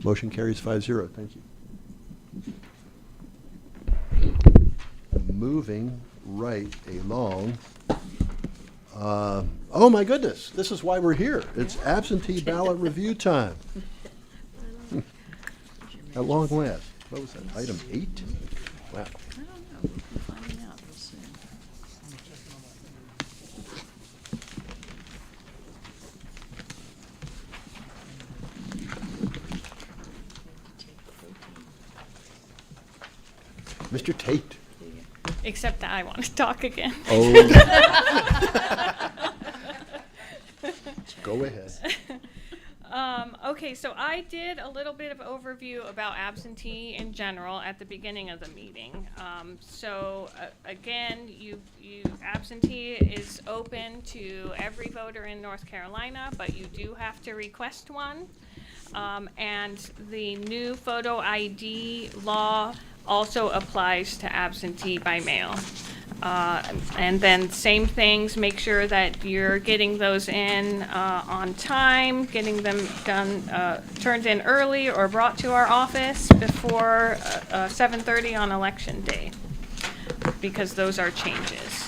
Motion carries 5-0. Thank you. Moving right along. Oh my goodness, this is why we're here. It's absentee ballot review time. At long last. What was that, item 8? Wow. I don't know. We'll be finding out real soon. Mr. Tate. Except that I want to talk again. Oh. Go ahead. Okay, so I did a little bit of overview about absentee in general at the beginning of the meeting. Again, absentee is open to every voter in North Carolina, but you do have to request one. And the new photo ID law also applies to absentee by mail. And then same things, make sure that you're getting those in on time, getting them done, turned in early or brought to our office before 7:30 on election day, because those are changes.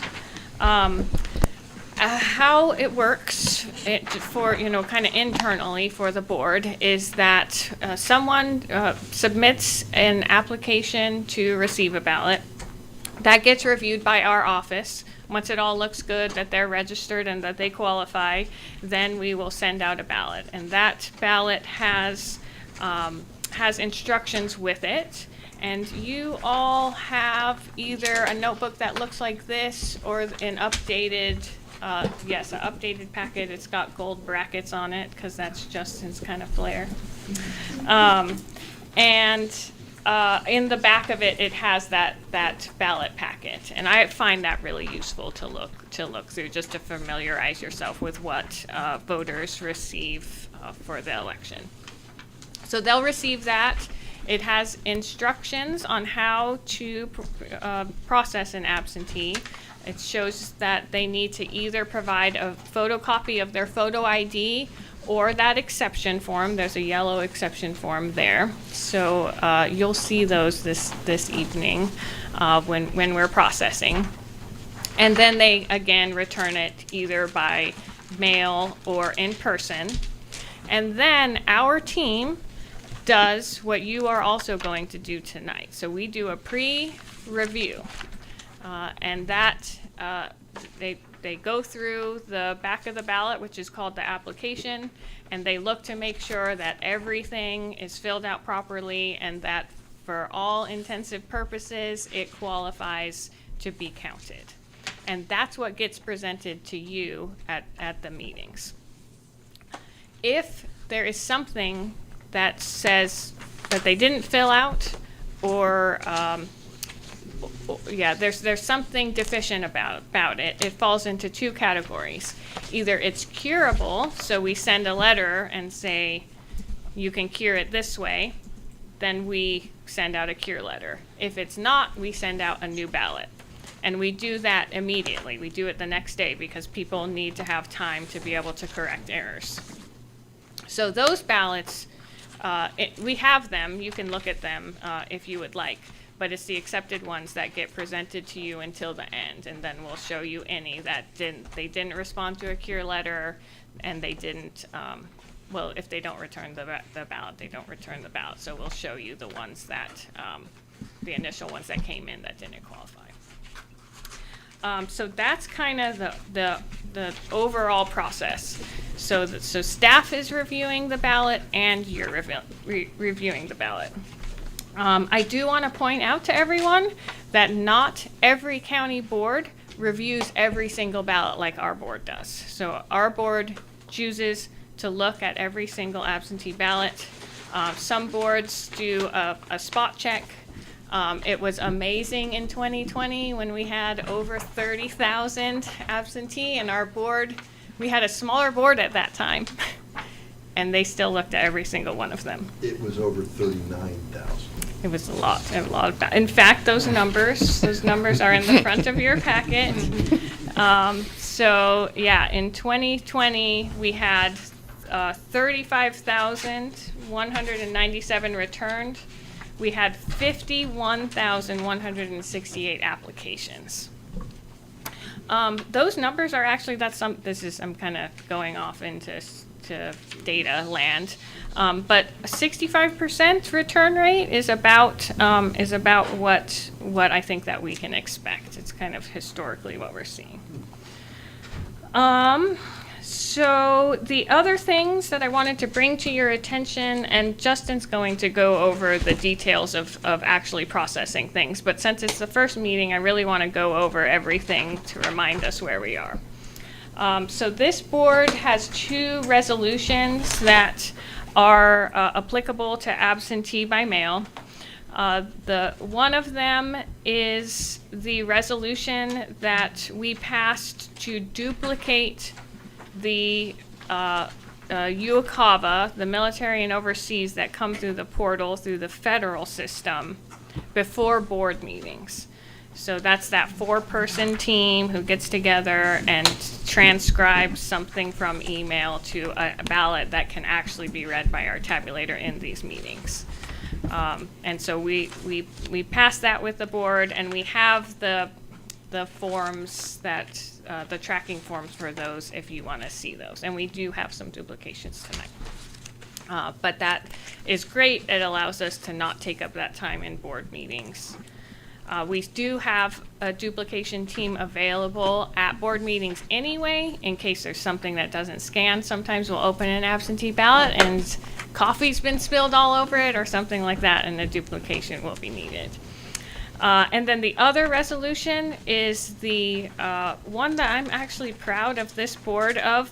How it works for, kind of internally for the board is that someone submits an application to receive a ballot. That gets reviewed by our office. Once it all looks good, that they're registered and that they qualify, then we will send out a ballot. And that ballot has instructions with it. And you all have either a notebook that looks like this or an updated, an updated packet. It's got gold brackets on it because that's Justin's kind of flair. In the back of it, it has that ballot packet, and I find that really useful to look through, just to familiarize yourself with what voters receive for the election. So they'll receive that. It has instructions on how to process an absentee. It shows that they need to either provide a photocopy of their photo ID or that exception form. There's a yellow exception form there. So you'll see those this evening when we're processing. And then they, again, return it either by mail or in person. And then our team does what you are also going to do tonight. So we do a pre-review. And that, they go through the back of the ballot, which is called the application, and they look to make sure that everything is filled out properly and that for all intensive purposes, it qualifies to be counted. And that's what gets presented to you at the meetings. If there is something that says that they didn't fill out, or there's something deficient about it, it falls into two categories. Either it's curable, so we send a letter and say, you can cure it this way, then we send out a cure letter. If it's not, we send out a new ballot. And we do that immediately. We do it the next day because people need to have time to be able to correct errors. So those ballots, we have them. You can look at them if you would like. But it's the accepted ones that get presented to you until the end, and then we'll show you any that they didn't respond to a cure letter, and they didn't. If they don't return the ballot, they don't return the ballot. So we'll show you the ones that, the initial ones that came in that didn't qualify. So that's kind of the overall process. So staff is reviewing the ballot, and you're reviewing the ballot. I do want to point out to everyone that not every county board reviews every single ballot like our board does. So our board chooses to look at every single absentee ballot. Some boards do a spot check. It was amazing in 2020 when we had over 30,000 absentee, and our board, we had a smaller board at that time, and they still looked at every single one of them. It was over 39,000. It was a lot of. In fact, those numbers are in the front of your packet. In 2020 we had 35,197 returned. We had 51,168 applications. Those numbers are actually, I'm kind of going off into data land. But a 65% return rate is about what I think that we can expect. It's kind of historically what we're seeing. So the other things that I wanted to bring to your attention, and Justin's going to go over the details of actually processing things, but since it's the first meeting, I really want to go over everything to remind us where we are. So this board has two resolutions that are applicable to absentee by mail. One of them is the resolution that we passed to duplicate the UOCAVA, the military and overseas that come through the portal through the federal system before board meetings. So that's that 4-person team who gets together and transcribes something from email to a ballot that can actually be read by our tabulator in these meetings. And so we passed that with the board, and we have the the forms that, the tracking forms for those if you want to see those. And we do have some duplications tonight. But that is great. It allows us to not take up that time in board meetings. We do have a duplication team available at board meetings anyway, in case there's something that doesn't scan. Sometimes we'll open an absentee ballot and coffee's been spilled all over it or something like that, and a duplication will be needed. And then the other resolution is the one that I'm actually proud of this board of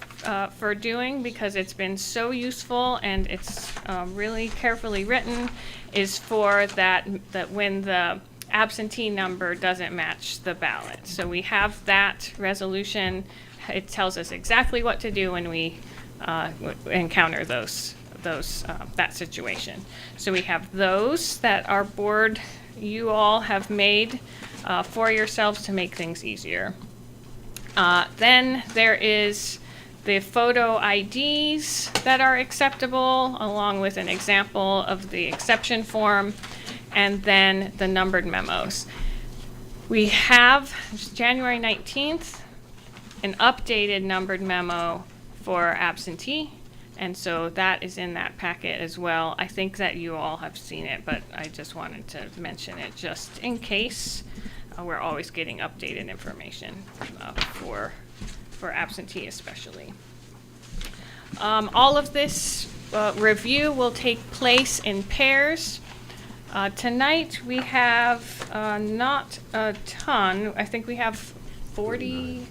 for doing, because it's been so useful and it's really carefully written, is for that when the absentee number doesn't match the ballot. So we have that resolution. It tells us exactly what to do when we encounter that situation. So we have those that our board, you all have made for yourselves to make things easier. Then there is the photo IDs that are acceptable, along with an example of the exception form, and then the numbered memos. We have January 19th, an updated numbered memo for absentee, and so that is in that packet as well. I think that you all have seen it, but I just wanted to mention it just in case. We're always getting updated information for absentee especially. All of this review will take place in pairs. Tonight we have not a ton. I think we have 39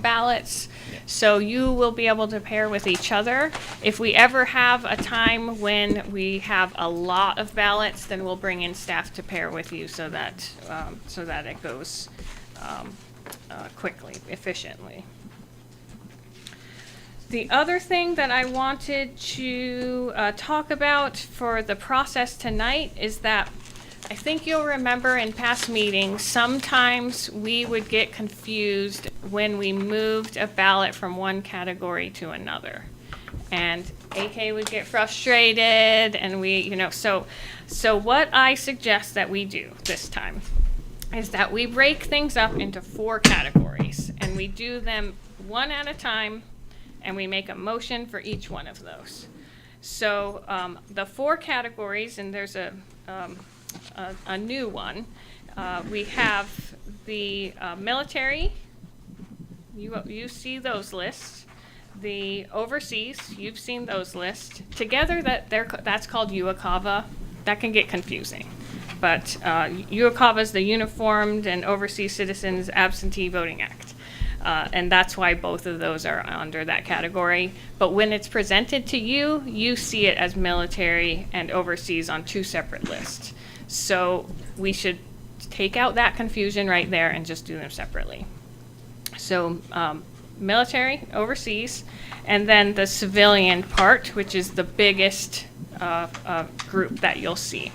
ballots. So you will be able to pair with each other. If we ever have a time when we have a lot of ballots, then we'll bring in staff to pair with you so that it goes quickly, efficiently. The other thing that I wanted to talk about for the process tonight is that I think you'll remember in past meetings, sometimes we would get confused when we moved a ballot from one category to another. And AK would get frustrated, and so what I suggest that we do this time is that we break things up into 4 categories, and we do them one at a time, and we make a motion for each one of those. So the 4 categories, and there's a new one. We have the military. You see those lists. The overseas, you've seen those lists. Together, that's called UOCAVA. That can get confusing. But UOCAVA is the Uniformed and Overseas Citizens Absentee Voting Act. And that's why both of those are under that category. But when it's presented to you, you see it as military and overseas on 2 separate lists. So we should take out that confusion right there and just do them separately. So military, overseas, and then the civilian part, which is the biggest group that you'll see.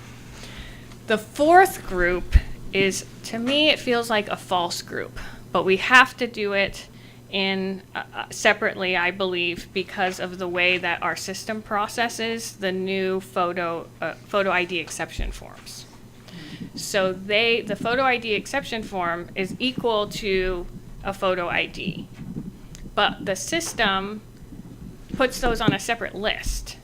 The 4th group is, to me, it feels like a false group, but we have to do it in separately, I believe, because of the way that our system processes the new photo ID exception forms. So the photo ID exception form is equal to a photo ID, but the system puts those on a separate list.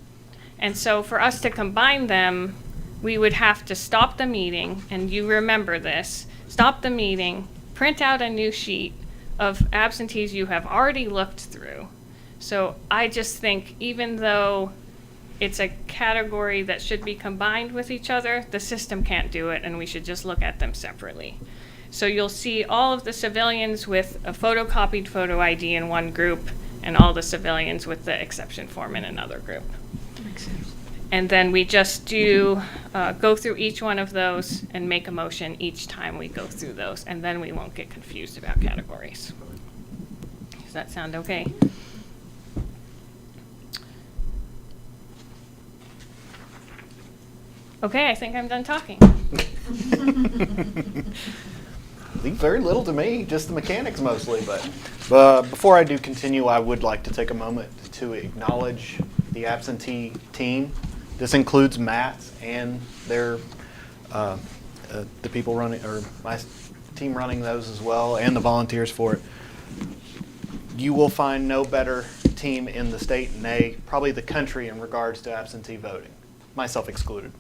And so for us to combine them, we would have to stop the meeting, and you remember this, stop the meeting, print out a new sheet of absentees you have already looked through. So I just think even though it's a category that should be combined with each other, the system can't do it, and we should just look at them separately. So you'll see all of the civilians with a photocopied photo ID in one group, and all the civilians with the exception form in another group. Makes sense. And then we just do go through each one of those and make a motion each time we go through those, and then we won't get confused about categories. Does that sound okay? Okay, I think I'm done talking. Leave very little to me, just the mechanics mostly. But before I do continue, I would like to take a moment to acknowledge the absentee team. This includes Matt and their the people running, or team running those as well, and the volunteers for it. You will find no better team in the state, nay, probably the country, in regards to absentee voting, myself excluded.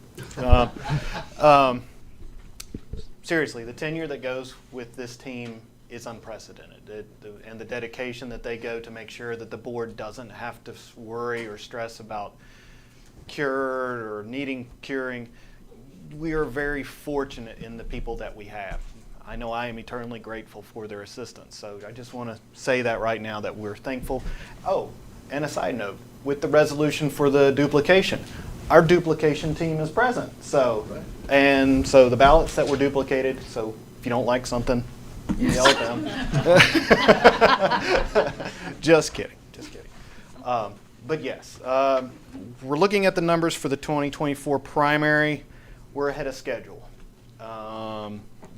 Seriously, the tenure that goes with this team is unprecedented, and the dedication that they go to make sure that the board doesn't have to worry or stress about cured or needing curing. We are very fortunate in the people that we have. I know I am eternally grateful for their assistance, so I just want to say that right now, that we're thankful. Oh, and a side note, with the resolution for the duplication, our duplication team is present. So, and so the ballots that were duplicated, so if you don't like something, yell at them. Just kidding, just kidding. But yes, we're looking at the numbers for the 2024 primary. We're ahead of schedule.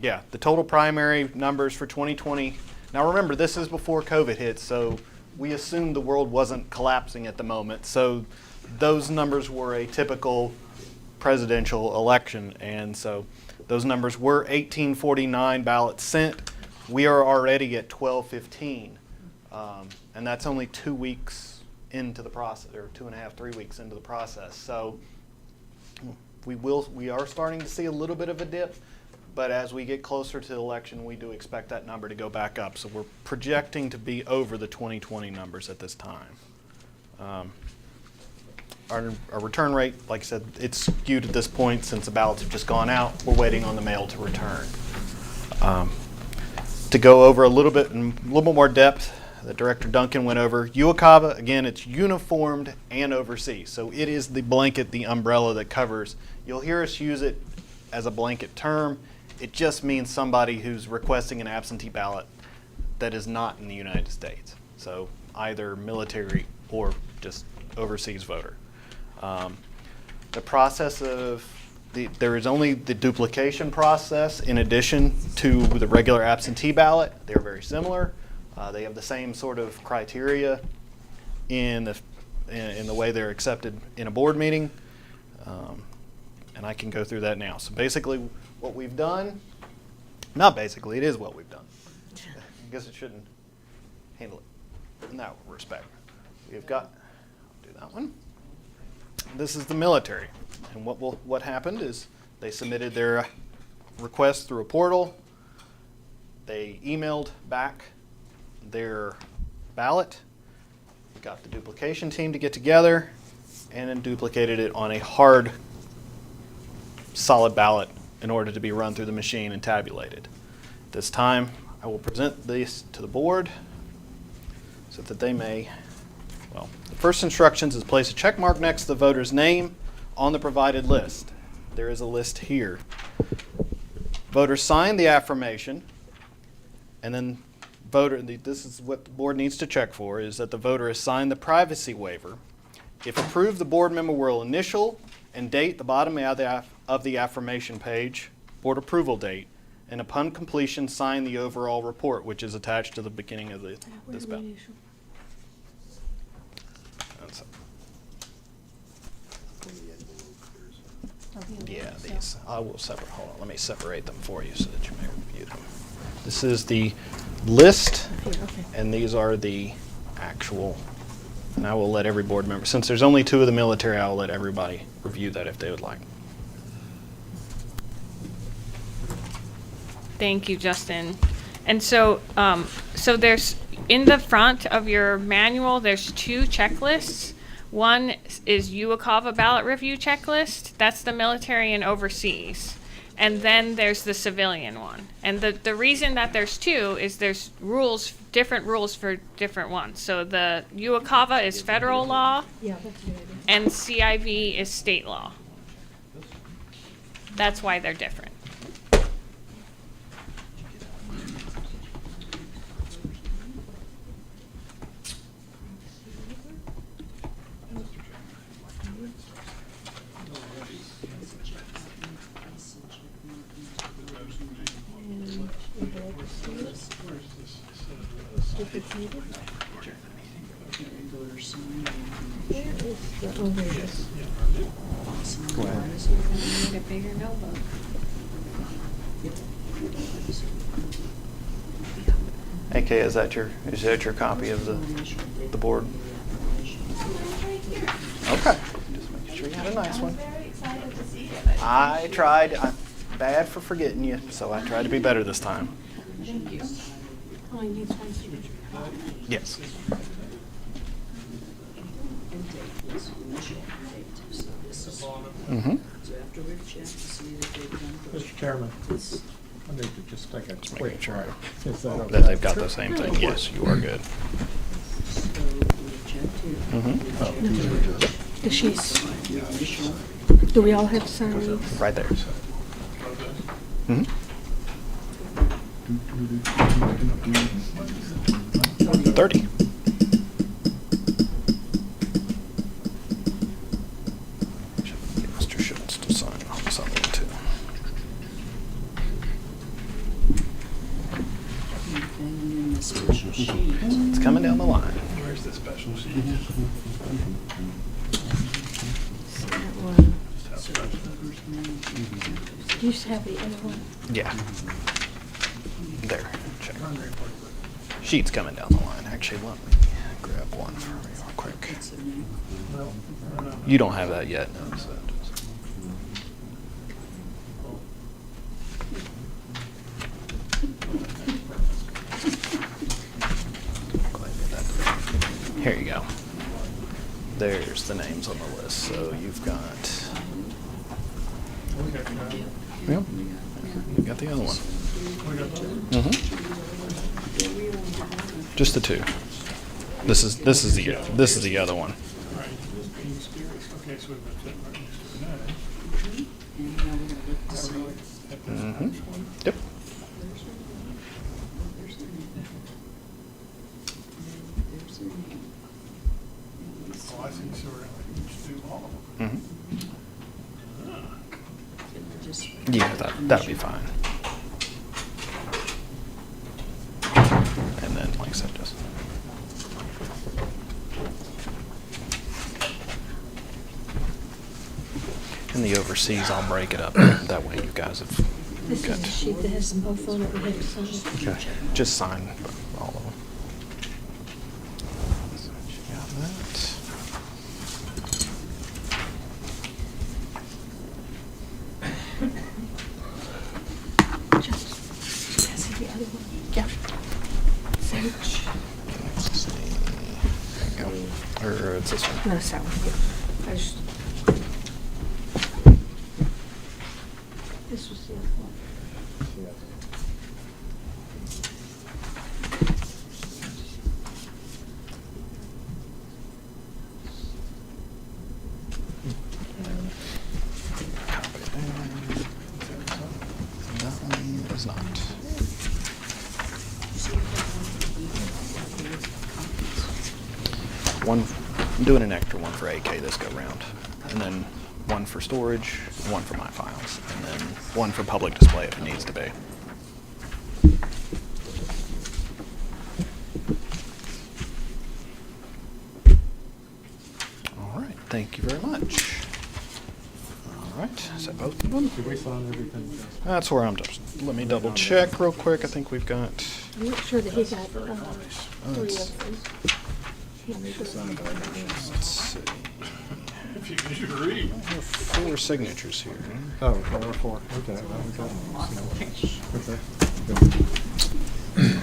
Yeah, the total primary numbers for 2020. Now remember, this is before COVID hit, so we assumed the world wasn't collapsing at the moment. So those numbers were a typical presidential election, and so those numbers were 1849 ballots sent. We are already at 1215, and that's only 2 weeks into the process, or 2.5, 3 weeks into the process. So we are starting to see a little bit of a dip, but as we get closer to the election, we do expect that number to go back up. So we're projecting to be over the 2020 numbers at this time. Our return rate, like I said, it's skewed at this point since the ballots have just gone out. We're waiting on the mail to return. To go over a little bit more depth that Director Duncan went over, UOCAVA, again, it's uniformed and overseas. So it is the blanket, the umbrella that covers. You'll hear us use it as a blanket term. It just means somebody who's requesting an absentee ballot that is not in the United States. So either military or just overseas voter. The process of there is only the duplication process in addition to the regular absentee ballot. They're very similar. They have the same sort of criteria in the way they're accepted in a board meeting, and I can go through that now. So basically, what we've done, not basically, it is what we've done. I guess it shouldn't handle it in that respect. We've got, I'll do that one. This is the military, and what happened is they submitted their request through a portal. They emailed back their ballot. We got the duplication team to get together and then duplicated it on a hard, solid ballot in order to be run through the machine and tabulated. This time, I will present this to the board so that they may, well, the first instructions is place a check mark next to the voter's name on the provided list. There is a list here. Voters sign the affirmation, and then this is what the board needs to check for, is that the voter has signed the privacy waiver. If approved, the board member will initial and date the bottom of the affirmation page, board approval date, and upon completion, sign the overall report, which is attached to the beginning of this ballot. Yeah, these. I will separate. Hold on, let me separate them for you so that you may review them. This is the list, and these are the actual. And I will let every board member, since there's only 2 of the military, I will let everybody review that if they would like. Thank you, Justin. And so, so there's, in the front of your manual, there's 2 checklists. One is UOCAVA ballot review checklist. That's the military and overseas. And then there's the civilian one. And the reason that there's 2 is there's rules, different rules for different ones. So the UOCAVA is federal law, and CIV is state law. That's why they're different. AK, is that your copy of the board? Okay. Just making sure you had a nice one. I tried. I'm bad for forgetting you, so I tried to be better this time. Only needs one signature. Yes. Mm-hmm. Mr. Chairman, I need to just take a Just quick making sure Is that that they've got the same thing. Yes, you are good. Mm-hmm. The sheets. Do we all have to sign these? Right there. Mm-hmm. 30. Get Mr. Schultz to sign on something too. It's coming down the line. Where's the special sheet? That one. Do you have the other one? Yeah. There. Check. Sheet's coming down the line. Actually, let me grab one for me real quick. You don't have that yet. No, so just- Here you go. There's the names on the list. So you've got. Yep. You got the other one. Mm-hmm. Just the two. This is the other one. Right. Okay, so we've got that right next to that. Mm-hmm. Yep. Oh, I see, so we're gonna just do all of them. Mm-hmm. Yeah, that'll be fine. And then, like I said, just. And the overseas, I'll break it up. That way you guys have This got. is the sheet that has them both on it. We have to sign. Okay. Just sign all of them. So you got that. Just, pass it the other one. Yeah. Sage. Let's see. There you go. Or it's this one. No, it's that one. I just. This was the other one. Copy there. That one is not. One, I'm doing an extra one for AK this go round, and then one for storage, one for my files, and then one for public display if it needs to be. All right, thank you very much. All right, is that both of them? Did we sign everything? That's where I'm just, let me double check real quick. I think we've got, I'm not sure that he got three of them. let's see, If you can read. I have 4 signatures here. Oh, there were 4. Okay. Okay.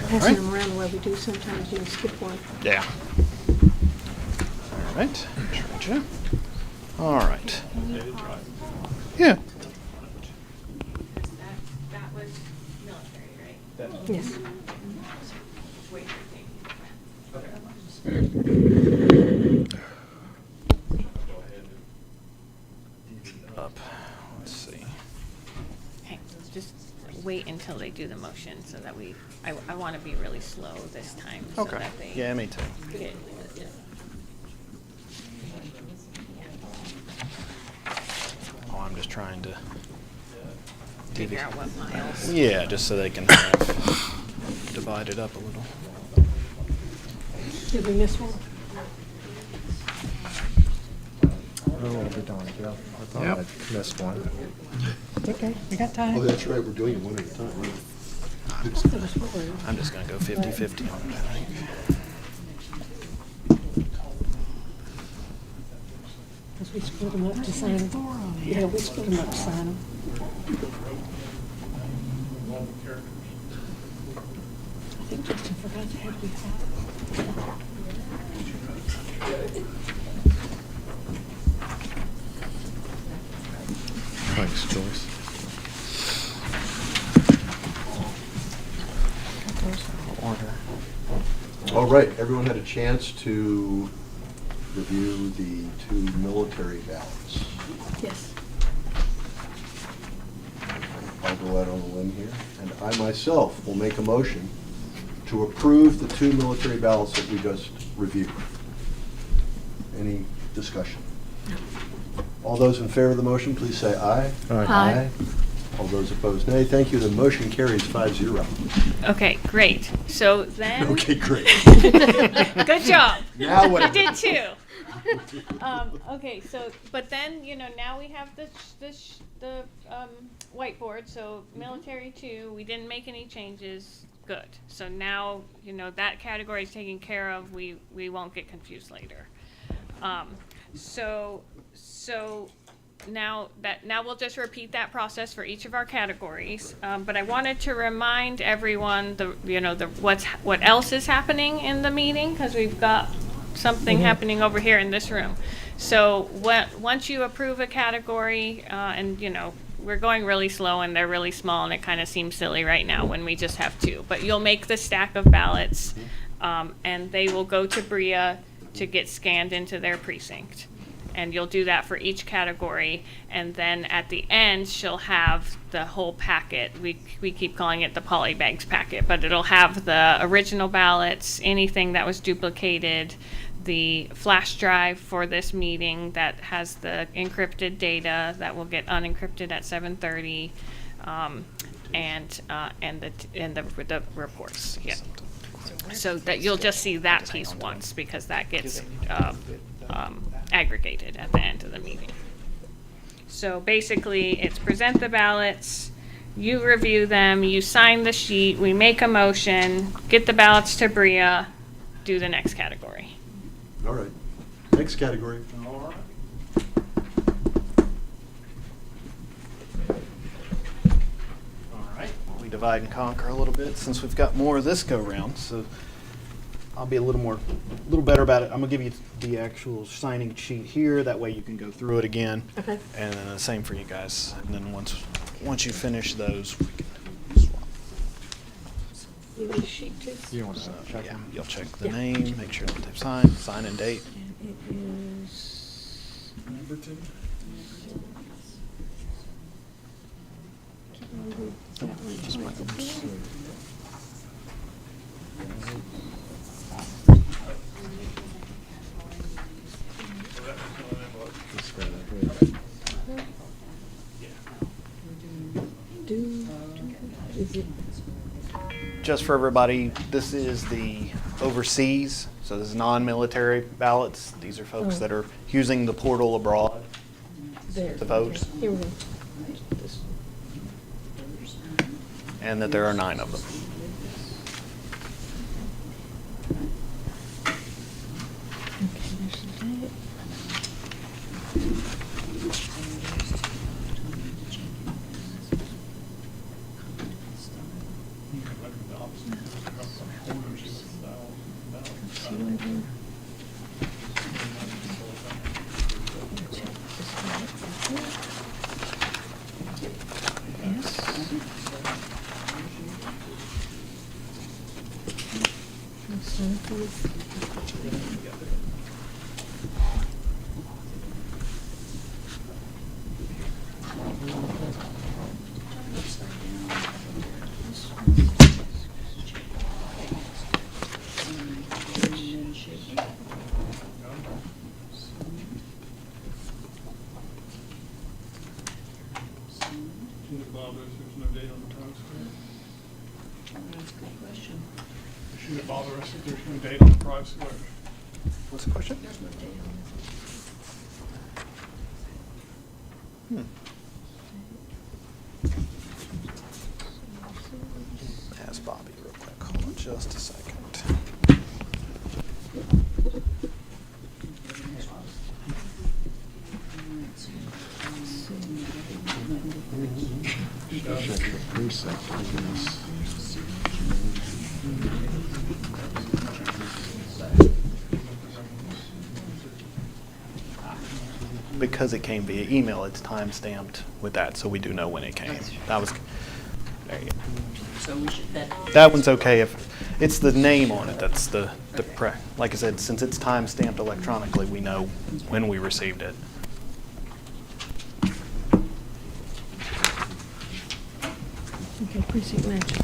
Passing them around the way we do sometimes, you can skip one. Yeah. All right, Georgia. All right. Yeah. That was military, right? Yes. Wait, Up. Let's see. okay, just wait until they do the motion so that I want to be really slow this time. So Okay. that they Yeah, me too. get- Oh, I'm just trying to. figure out what miles. Yeah, just so they can have divide it up a little. Did we miss one? Oh, we'll be done. Yeah, I thought I missed one. Okay, we got time. Oh, that's right, we're doing it one at a time. I'm just gonna go 50-50 on it, I think. Because we split them up to sign them. Yeah, we split them up to sign them. I think Justin forgot to have you Thanks, Joyce. All right, everyone had a chance to review the 2 military ballots. Yes. I'll go out on a limb here, and I myself will make a motion to approve the 2 military ballots that we just reviewed. Any discussion? All those in favor of the motion, please say aye. Aye. All those opposed, nay. Thank you. The motion carries 5-0. Okay, great. So then. Okay, great. Good job. Now what? You did too. Okay, so, but then, now we have the whiteboard, so military 2, we didn't make any changes, good. So now, that category is taken care of, we won't get confused later. So now we'll just repeat that process for each of our categories. But I wanted to remind everyone what else is happening in the meeting, because we've got something happening over here in this room. So once you approve a category, and we're going really slow and they're really small, and it kind of seems silly right now when we just have 2. But you'll make the stack of ballots, and they will go to Bria to get scanned into their precinct. And you'll do that for each category, and then at the end she'll have the whole packet. We keep calling it the polybags packet, but it'll have the original ballots, anything that was duplicated, the flash drive for this meeting that has the encrypted data that will get unencrypted at 7:30, and the reports. Yeah. So that you'll just see that piece once, because that gets aggregated at the end of the meeting. So basically, it's present the ballots, you review them, you sign the sheet, we make a motion, get the ballots to Bria, do the next category. All right. Next category. All right. All right, we divide and conquer a little bit since we've got more of this go round. So I'll be a little better about it. I'm gonna give you the actual signing sheet here. That way you can go through it again. Okay. And then the same for you guys. And then once you finish those, we can swap. You need a sheet too? You want to check Yeah, them? you'll check the Yeah. name, make sure that they've signed, sign and date. And it is. Numberton. Just my notes. Is it? Just for everybody, this is the overseas, so this is non-military ballots. These are folks that are using the portal abroad There. to vote, Here we go. and that there are 9 of them. Shouldn't it bother us if there's no date on the prize list? Shouldn't it bother us if there's no date on the prize list? What's the question? As just a second. Because it came via email, it's time-stamped with that, so we do know when it came. That was, there you go. So we should, That one's okay if, it's the name on it that's the like I said, since it's time-stamped electronically, we know when we received it. Okay, precinct match.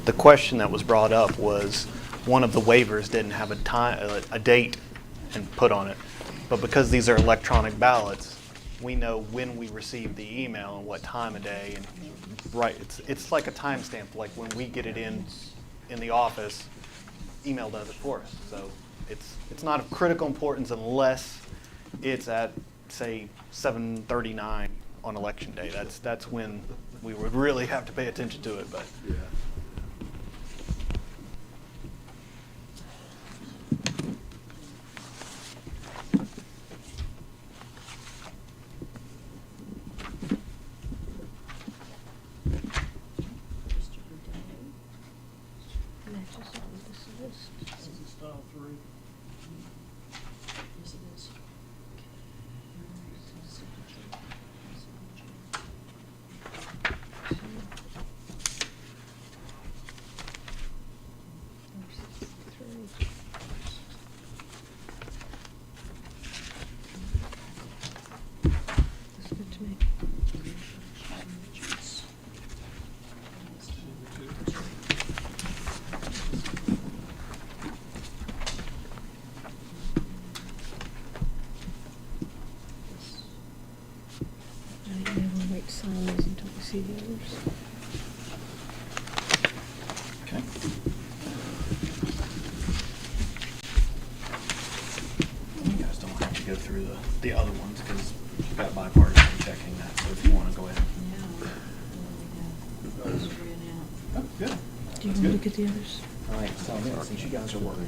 The question that was brought up was one of the waivers didn't have a date and put on it. But because these are electronic ballots, we know when we received the email and what time of day. And right, it's like a timestamp. Like when we get it in the office, email does it for us. So it's not of critical importance unless it's at, say, 7:39 on election day. That's when we would really have to pay attention to it. But Matches on this list. That's good to me. I think maybe we'll wait to sign these until we see the others. okay. You guys don't have to go through the other ones because you've got bipartisan checking that. So if you want to go ahead. Oh, good. Do you want to look at the others? All right, so since you guys are working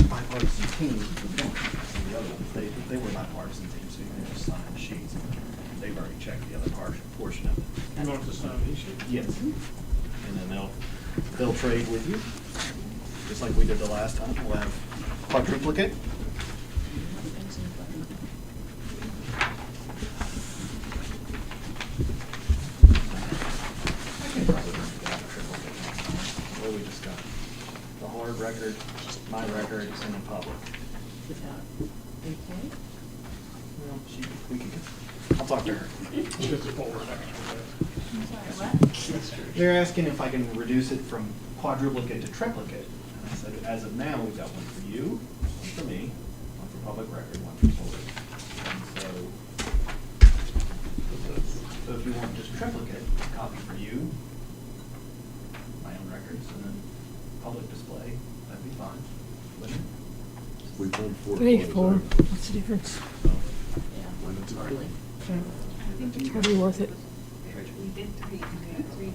bipartisan teams, the other ones, they were bipartisan teams, so you can just sign the sheets. They've already checked the other portion of it. You want to sign these? Yes. And then they'll trade with you, just like we did the last time. We'll have quadruplicate. Well, we just got the hard record, my record, and then public. Well, we can I'll talk to her. They're asking if I can reduce it from quadruplicate to triplicate. And I said, as of now, we've got one for you, one for me, one for public record, one for public. And so if you want just triplicate, a copy for you, my own records, and then public display, that'd be fine. Wouldn't it? We've done 4. 3, 4. What's the difference? It's hardly worth it. We did 3, we got 3.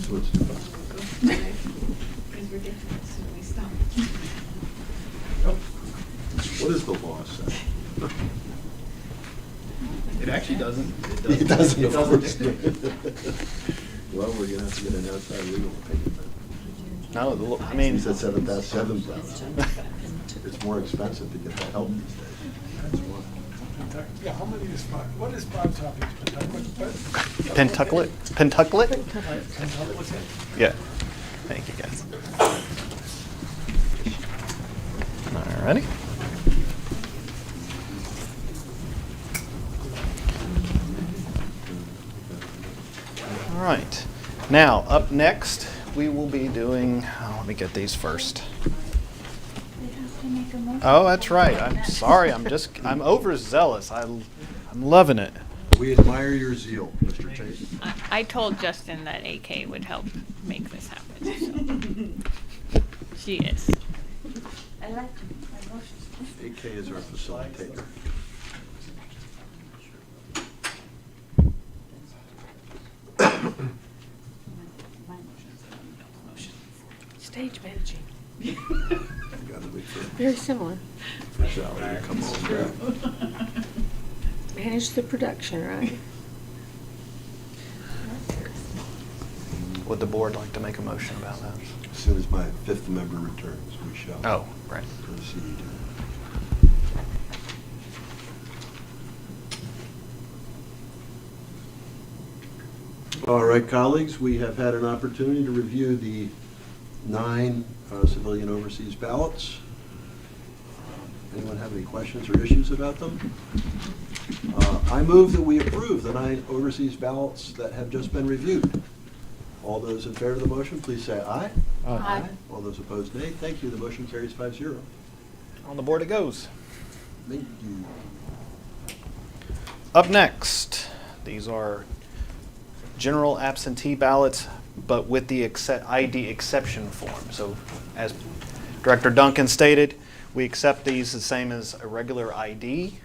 So it's It's ridiculous, so we stopped. What does the law say? It actually doesn't. It doesn't, of course. dictate. Well, we're gonna have to get an outside legal opinion then. No, I He mean, said 7,000. It's more expensive to get that help these days. That's why. Yeah, how many is five? What is 5 topics? Pentucklet? Pentucklet? Pentucklet? Yeah. Thank you, guys. Alrighty. All right. Now, up next, we will be doing, let me get these first. Oh, that's right. I'm sorry. I'm overzealous. I'm loving it. We admire your zeal, Mr. Chase. I told Justin that AK would help make this happen, so. She is. AK is our facilitator. Stage managing. Gotta wait for Very similar. Sally to come on back. Manage the production, right? Would the board like to make a motion about that? As soon as my fifth member returns, we shall Oh, right. proceed. All right, colleagues, we have had an opportunity to review the 9 civilian overseas ballots. Anyone have any questions or issues about them? I move that we approve the 9 overseas ballots that have just been reviewed. All those in favor of the motion, please say aye. Aye. All those opposed, nay. Thank you. The motion carries 5-0. On the board it goes. Thank you. Up next, these are general absentee ballots, but with the ID exception form. So as Director Duncan stated, we accept these the same as a regular ID,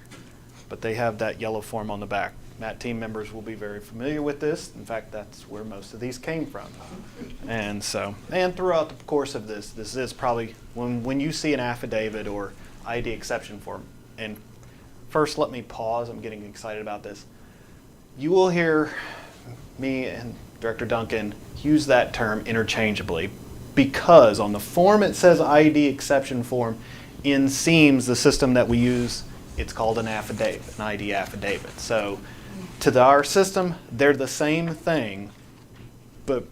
but they have that yellow form on the back. MAT team members will be very familiar with this. In fact, that's where most of these came from. And throughout the course of this is probably, when you see an affidavit or ID exception form, and first let me pause, I'm getting excited about this. You will hear me and Director Duncan use that term interchangeably because on the form it says ID exception form. In SEAMS, the system that we use, it's called an affidavit, an ID affidavit. So to our system, they're the same thing, but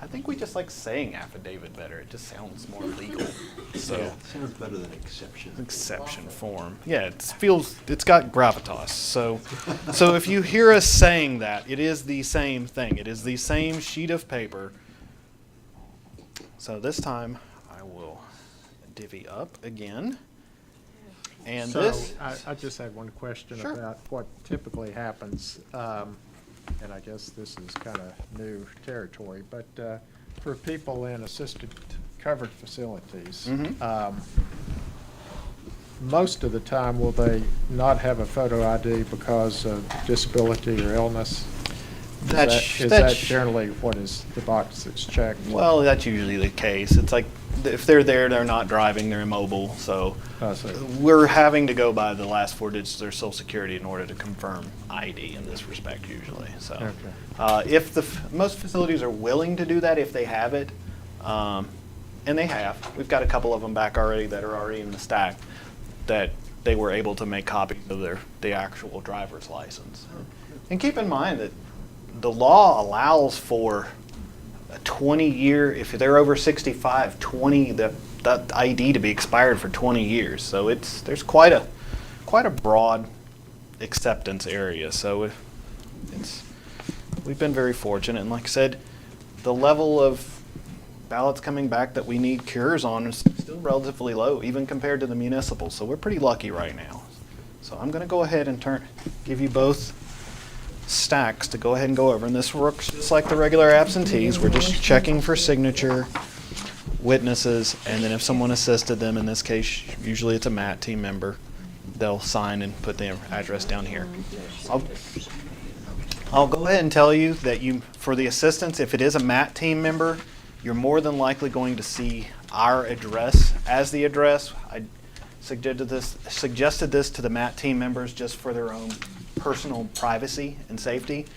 I think we just like saying affidavit better. It just sounds more legal. So Yeah, sounds better than exception. exception form. Yeah, it's got gravitas. So if you hear us saying that, it is the same thing. It is the same sheet of paper. So this time I will divvy up again. And So this, I just had one question Sure. about what typically happens, and I guess this is kind of new territory, but for people in assisted covered facilities, Mhm. most of the time, will they not have a photo ID because of disability or illness? Is that generally what is the box that's checked? well, that's usually the case. It's like if they're there, they're not driving, they're immobile. So I see. we're having to go by the last 4 digits of their social security in order to confirm ID in this respect usually. So Okay. if most facilities are willing to do that if they have it, and they have, we've got a couple of them back already that are already in the stack that they were able to make copies of the actual driver's license. And keep in mind that the law allows for a 20-year, if they're over 65, that ID to be expired for 20 years. So there's quite a broad acceptance area. So we've been very fortunate, and like I said, the level of ballots coming back that we need cures on is still relatively low, even compared to the municipal. So we're pretty lucky right now. So I'm going to go ahead and give you both stacks to go ahead and go over. And this works just like the regular absentees. We're just checking for signature, witnesses, and then if someone assisted them, in this case, usually it's a MAT team member, they'll sign and put their address down here. I'll go ahead and tell you that for the assistants, if it is a MAT team member, you're more than likely going to see our address as the address. I suggested this to the MAT team members just for their own personal privacy and safety.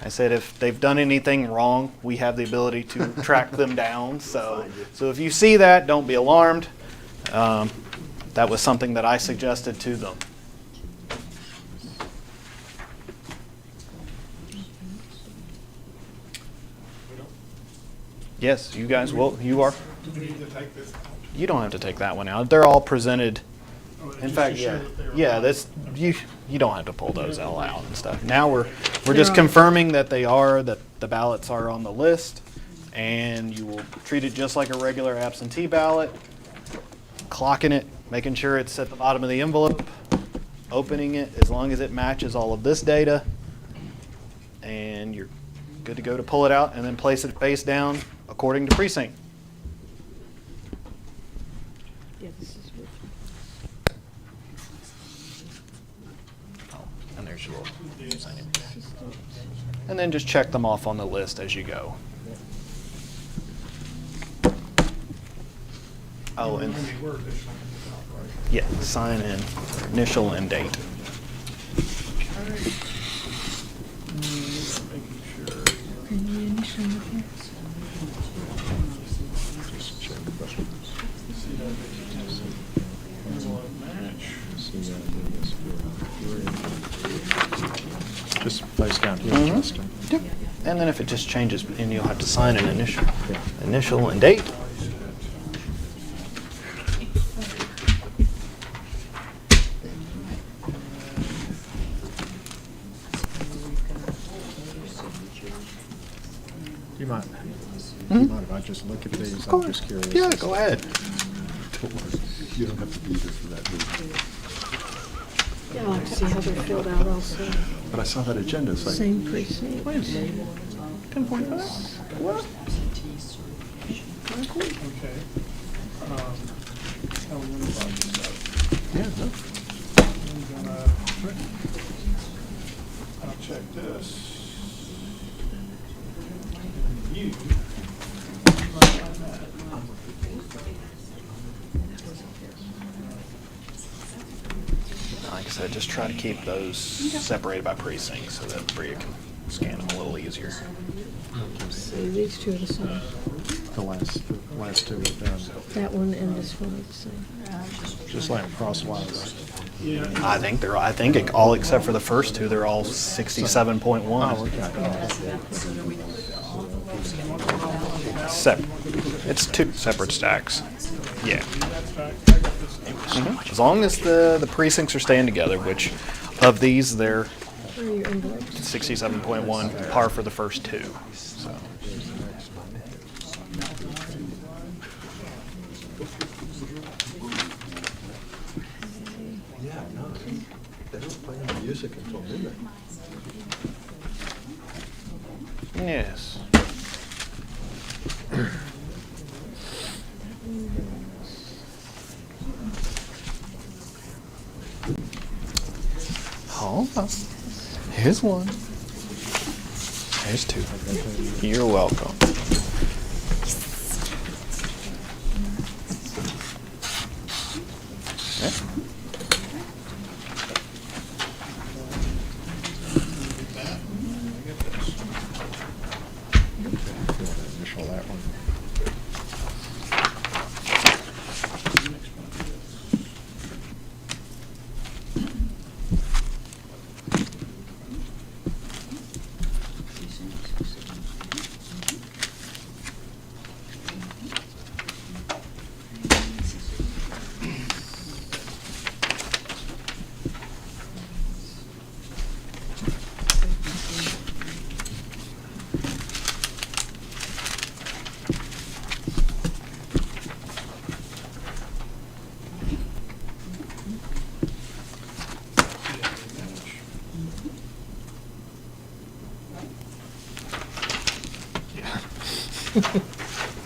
I said if they've done anything wrong, we have the ability to track them down. So if you see that, don't be alarmed. That was something that I suggested to them. Yes, you guys will. You are. Do we need to take this out? You don't have to take that one out. They're all presented In Just fact, to show yeah, that they were yeah. not- This you don't have to pull those all out and stuff. Now we're just confirming that that the ballots are on the list, and you will treat it just like a regular absentee ballot, clocking it, making sure it's at the bottom of the envelope, opening it as long as it matches all of this data, and you're good to go to pull it out and then place it face down according to precinct. Yeah, this is what. Oh, and there's your little sign in. And then just check them off on the list as you go. Oh, and Maybe we're additional, right? yeah, sign in, initial and date. Making sure. Just face down here, Mhm. Justin. Yep. And then if it just changes, and you'll have to sign an initial and date. You might, you mind if I just look at these? I'm just curious. Yeah, go ahead. You don't have to be there for that meeting. Yeah, I like to see how they're filled out also. But I saw that agenda, it's like, Same precinct. 10:45. What? Okay. How we gonna divide this up? yeah, no. I'm gonna, I'll check this. You. Like that. Like I said, just try to keep those separated by precinct so that Bria can scan them a little easier. So these two are the same. The last two are done. That one and this one are the same. Just let them crosswise. Yeah. I think all except for the first two, they're all 67.1. Oh, okay. It's two separate stacks. Yeah. That's back. I got this. As long as the precincts are staying together, which of these they're Where are your envelopes? 67.1 par for the first two. So. Yeah, no, they don't play any music until midnight. Yes. Hold on. Here's one. Here's two. You're welcome. Yeah. Initial that one.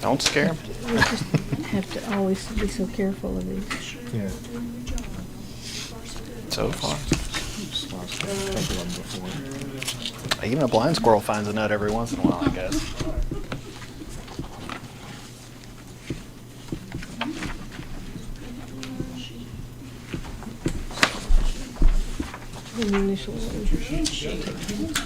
Don't scare him. We just have to always be so careful of these. Yeah. So far. Just lost a couple of them before. Even a blind squirrel finds a nut every once in a while, I guess. The initial one.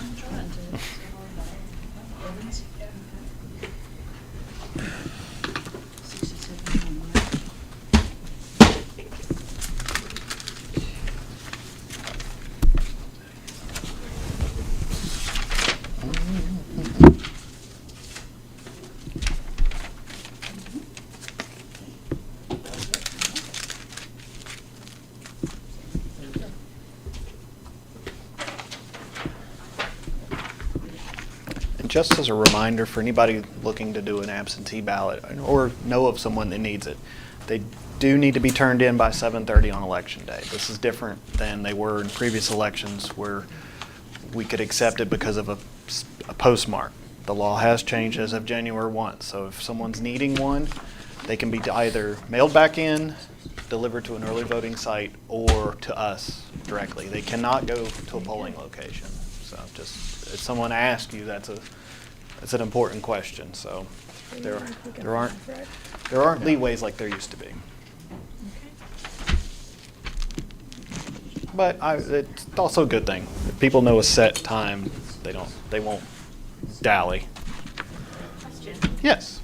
just as a reminder for anybody looking to do an absentee ballot or know of someone that needs it, they do need to be turned in by 7:30 on election day. This is different than they were in previous elections where we could accept it because of a postmark. The law has changed as of January 1, so if someone's needing one, they can be either mailed back in, delivered to an early voting site, or to us directly. They cannot go to a polling location. So just, if someone asks you, that's an important question. So there aren't leeways like there used to be. But it's also a good thing. If people know a set time, they won't dally. Yes.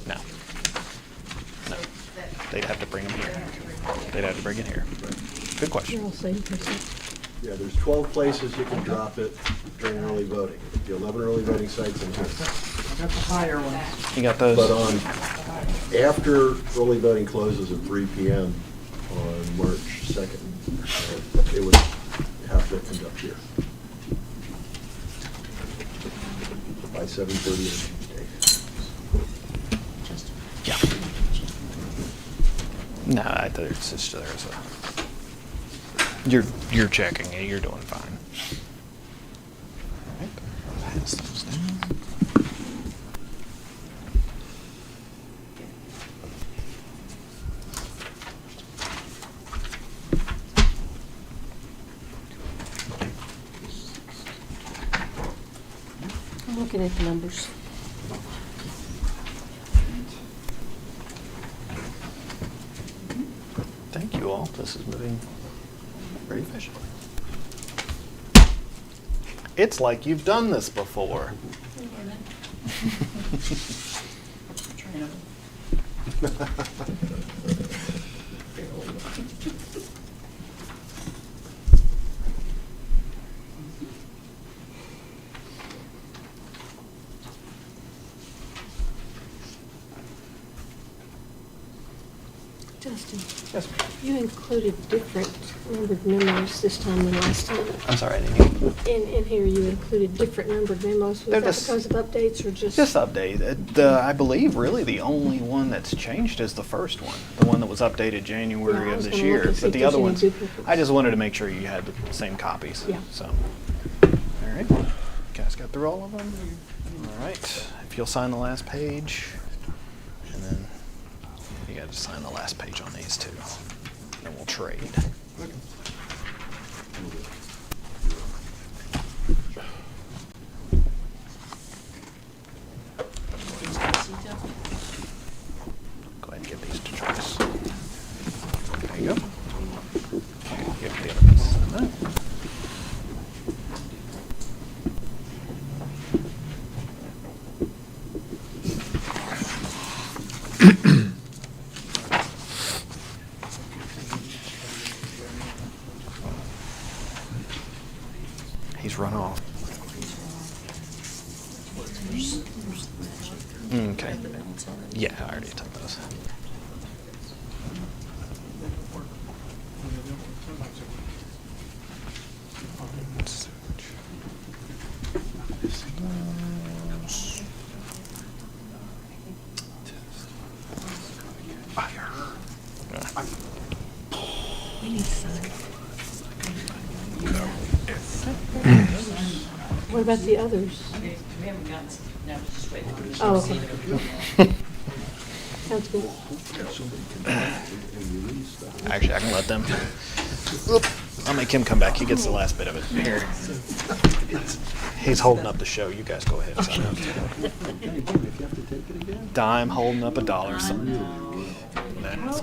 No. No. They'd have to bring them here. They'd have to bring it here. Good question. Yeah, there's 12 places you can drop it during early voting. The 11 early voting sites in here. You got those? But after early voting closes at 3 p.m. on March 2nd, it would have to end up here by 7:30 on Tuesday. Yeah. No, there's you're checking it. You're doing fine. All right. Pass those down. I'm looking at the numbers. Thank you all. This is moving very efficiently. It's like you've done this before. Justin, Yes, ma'am. you included different numbered memos this time than last time. I'm sorry, I didn't hear. In here, you included different numbered memos. Was They're that just- because of updates or just? Just update. I believe really the only one that's changed is the first one, the one that was updated Yeah, January I of was this gonna look year. and see But if the there's other any ones, duplicates. I just wanted to make sure you had the same copies. Yeah. So, all right. You guys got through all of them? All right. If you'll sign the last page, and then you got to sign the last page on these two. Then we'll trade. Go ahead and give these to Trace. There you go. Give the other ones. Sign that. He's run off. Okay. Yeah, I already took those. What about the others? We haven't gotten, no, just wait. Oh, okay. Sounds good. Actually, I can let them. Oop. I'll make him come back. He gets the last bit of it. Here. He's holding up the show. You guys go ahead. Sign up. Dime holding up $1. Son. That's-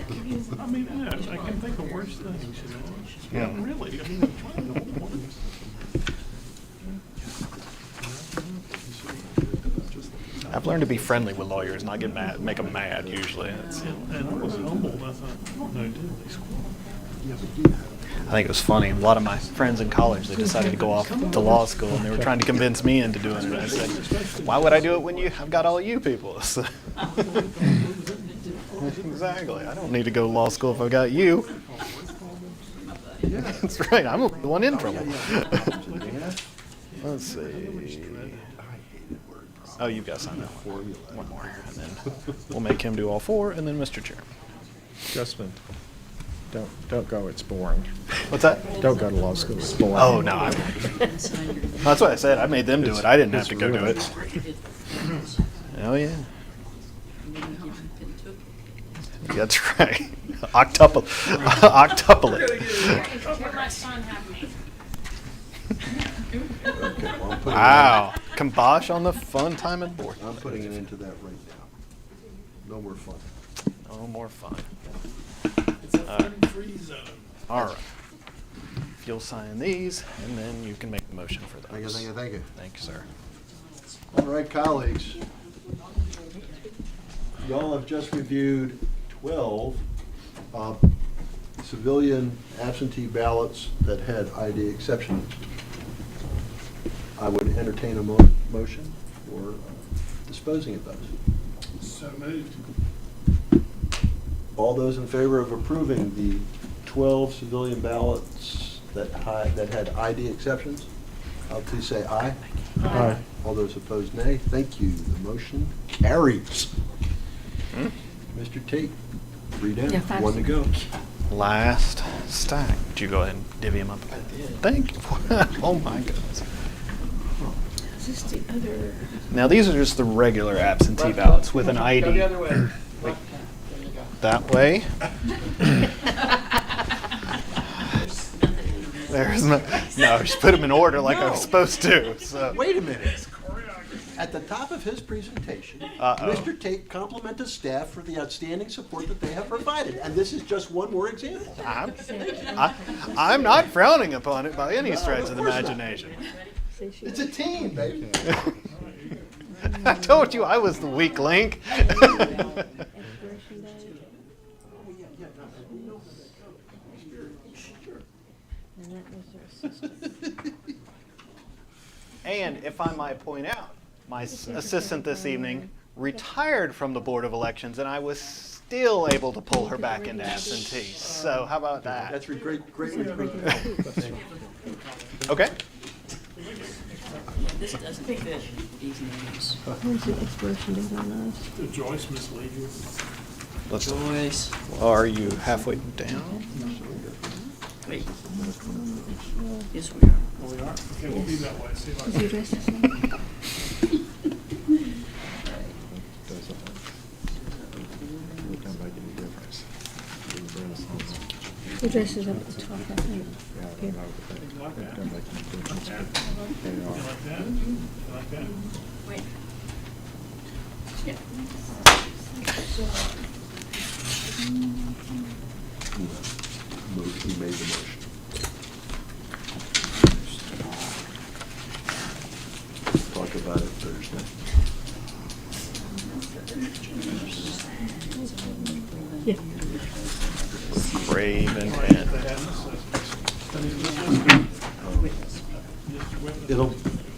I mean, yeah, I can think of worse things, you know. Yeah. Really, I mean, I don't want to- I've learned to be friendly with lawyers, not get mad, make them mad. Usually, It's- And I was humbled, I thought, no, diddly squat. I think it was funny. A lot of my friends in college, they decided to go off to law school, and they were trying to convince me into doing it. I said, "Why would I do it when I've got all you people?" So- Exactly. I don't need to go to law school if I've got you. That's right, I'm the one in trouble. Let's see. Oh, you've got to sign that one. One more, and then we'll make him do all four, and then Mr. Chairman. Justin, don't go, it's boring. What's that? Don't go to law school, it's boring. Oh, no. That's what I said. I made them do it. I didn't have to go do it. Oh, yeah. That's right. Octuple it. Let my son have me. Okay, well, I'm putting it in. Wow. Kibosh on the fun time at board. I'm putting it into that right now. No more fun. No more fun. It's a fun-free zone. All right. If you'll sign these, and then you can make the motion for those. Thank you, thank you, thank you. Thank you, sir. All right, colleagues. Y'all have just reviewed 12 civilian absentee ballots that had ID exception. I would entertain a motion for disposing of those. So moved. All those in favor of approving the 12 civilian ballots that had ID exceptions, please say aye. Aye. All those opposed, nay. Thank you. The motion carries. Mr. Tate, 3 down, Yeah, 5. 1 to go. Last stack. Did you go ahead and divvy them up? I did. Thank you. Oh, my goodness. Is this the other? Now, these are just the regular absentee ballots with an ID. Go the other way. That way. There's no, just put them in order like I was supposed to. So. Wait a minute. At the top of his presentation, Mr. Tate complimented staff for the outstanding support that they have provided, and this is just one more example. I'm not frowning upon it by any stretch of the imagination. It's a team, baby. I told you I was the weak link. And if I might point out, my assistant this evening retired from the Board of Elections, and I was still able to pull her back into absentee. So how about that? That's great recruitment. Okay. This doesn't fit these names. When's the expiration date on those? Did Joyce mislead you? Let's. Joyce. Are you halfway down? Wait. Yes, we are. Oh, we are? Okay, we'll be that way. See if I Is can. the address the same? The address is up at the top, I think. Here. You like that? You like that? Wait. He made the motion. Talk about it Thursday. Yeah. Brave intent. It'll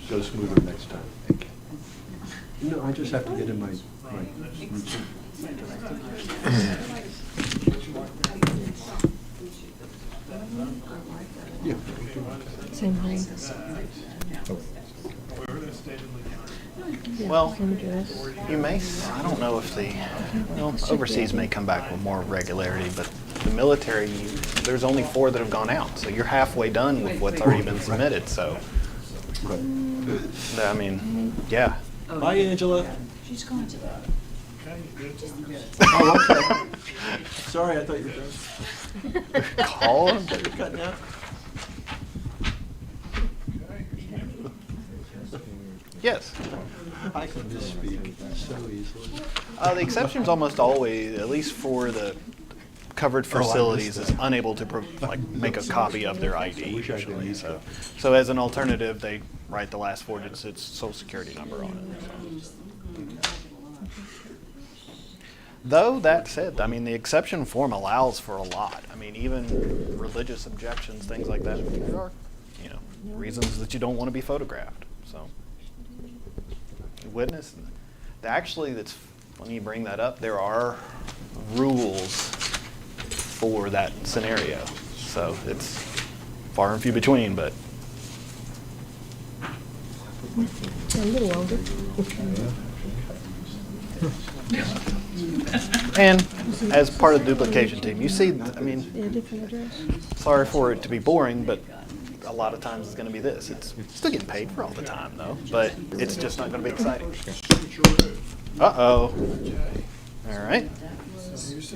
go smoother next time. No, I just have to get in my routine. Yeah. Same thing. Yeah, Well, same address. you may, I don't know if overseas may come back with more regularity, but the military, there's only 4 that have gone out. So you're halfway done with what's already been submitted. So, I mean, yeah. Bye, Angela. She's going to that. Okay, you good? Oh, okay. Sorry, I thought you were done. Call them. You're cutting out. Yes. I can misspeak so easily. The exception's almost always, at least for the covered facilities, is unable to make a copy of their ID usually. So as an alternative, they write the last 4 digits social security number on it. Though that said, I mean, the exception form allows for a lot. I mean, even religious objections, things like that. There are, reasons that you don't want to be photographed. So, witness. Actually, that's when you bring that up. There are rules for that scenario. So it's far and few between, but A little older. and as part of the duplication team, you see, I mean, Yeah, different address. sorry for it to be boring, but a lot of times it's going to be this. It's still getting paid for all the time, though, but it's just not going to be exciting. Uh-oh. All right.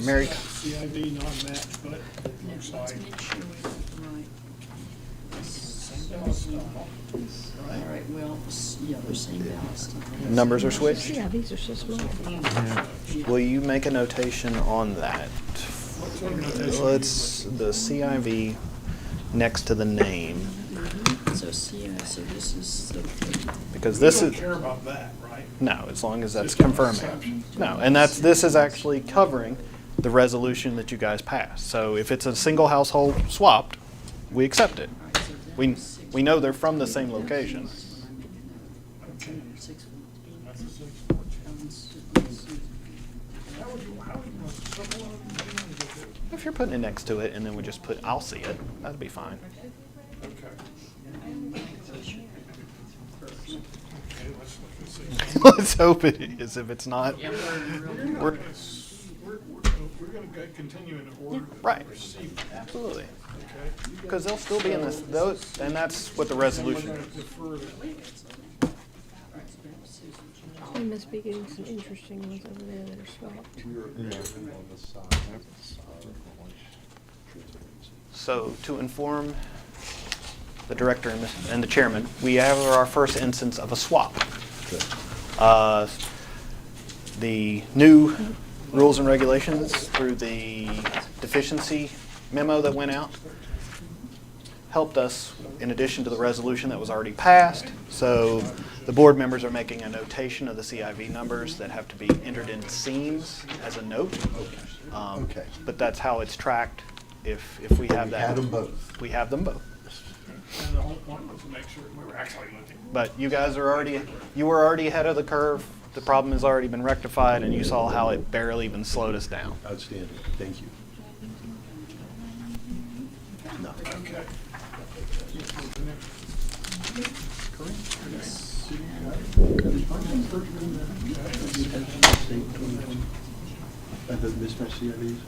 Mary, CID non-match, but it looks like. All right, well, yeah, they're same ballast. numbers are switched. Yeah, these are so small. Will you make a notation on that? Let's, the CIV next to the name, So, so this is, because We this don't is, care about that, right? no, as long as that's Just an confirming. exception. No, and this is actually covering the resolution that you guys passed. So if it's a single household swapped, we accept it. We know they're from the same location. If you're putting it next to it and then we just put, I'll see it, that'd be fine. Let's hope it is. If it's not, we're, We're gonna continue in the order that Right. we received, absolutely. okay? Because they'll still be in this, those, and that's what the resolution We're gonna is. defer to We must be getting some interesting ones over there that are swapped. So to inform the director and the chairman, we have our first instance of a swap. The new rules and regulations through the deficiency memo that went out helped us in addition to the resolution that was already passed. So the board members are making a notation of the CIV numbers that have to be entered in seams as a note. Okay. But that's how it's tracked. If we have that. had them both. We have them both. and the whole point was to make sure we were actually looking. But you guys are you were already ahead of the curve. The problem has already been rectified, and you saw how it barely even slowed us down. Outstanding, thank you. No. Okay. The mismatch CIVs?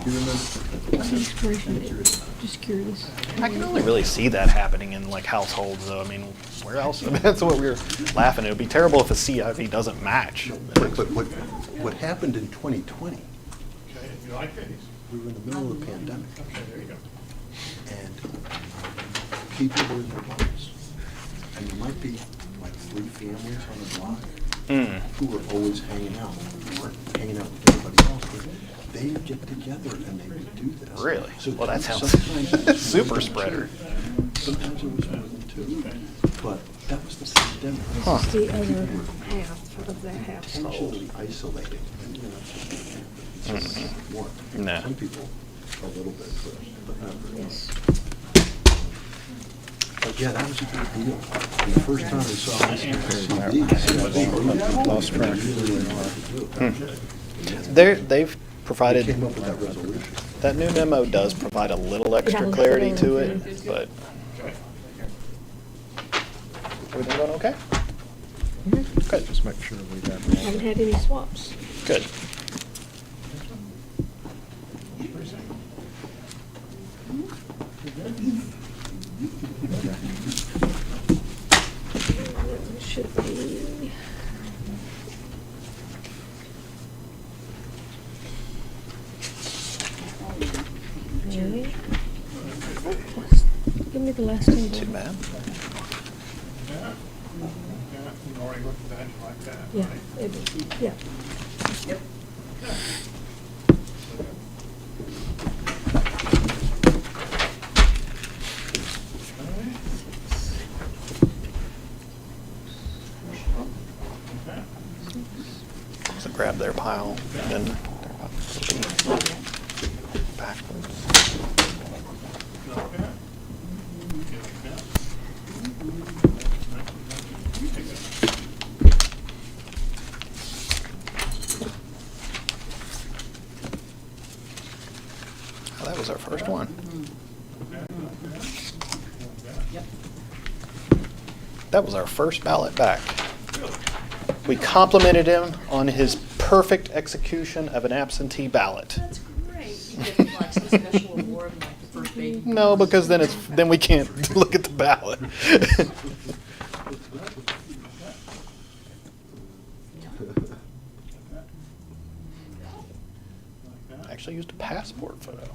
Do you remember? Just curious. I can only really see that happening in like households, though. I mean, where else? That's what we were laughing at. It would be terrible if a CIV doesn't match. But what happened in 2020, Okay, you like these? we were in the middle of the pandemic, Okay, there you go. and people were in their homes. And there might be like 3 families on the block who were always hanging out. They weren't hanging out with everybody else, but they would get together and they would do this. Really? So Well, that sounds sometimes it was super more than spreader. 2. Sometimes it was more than 2. But that was the pandemic. This is the other half of that household. Potentially isolating. And, you know, it's just one. No. Some people a little bit, but not very much. Yes. But yeah, that was a big deal. And the first time I saw this, Lost track They've they provided, came up with that resolution. that new memo does provide a little extra Yeah, clarity to little. it, but. Everything going okay? Good. Just make sure we got Haven't had any swaps. Good. Should be. Really? Give me the last one. Too bad. Yeah, you already looked at that, you like that. Yeah, right? yeah. So grab their pile, and then they're about to be backwards. Like that. Okay, like that. Oh, that was our first one. That was our first ballot back. We complimented him on his perfect execution of an absentee ballot. That's great. You get like some special award, like the first baby. No, because then we can't look at the ballot. Actually used a passport photo.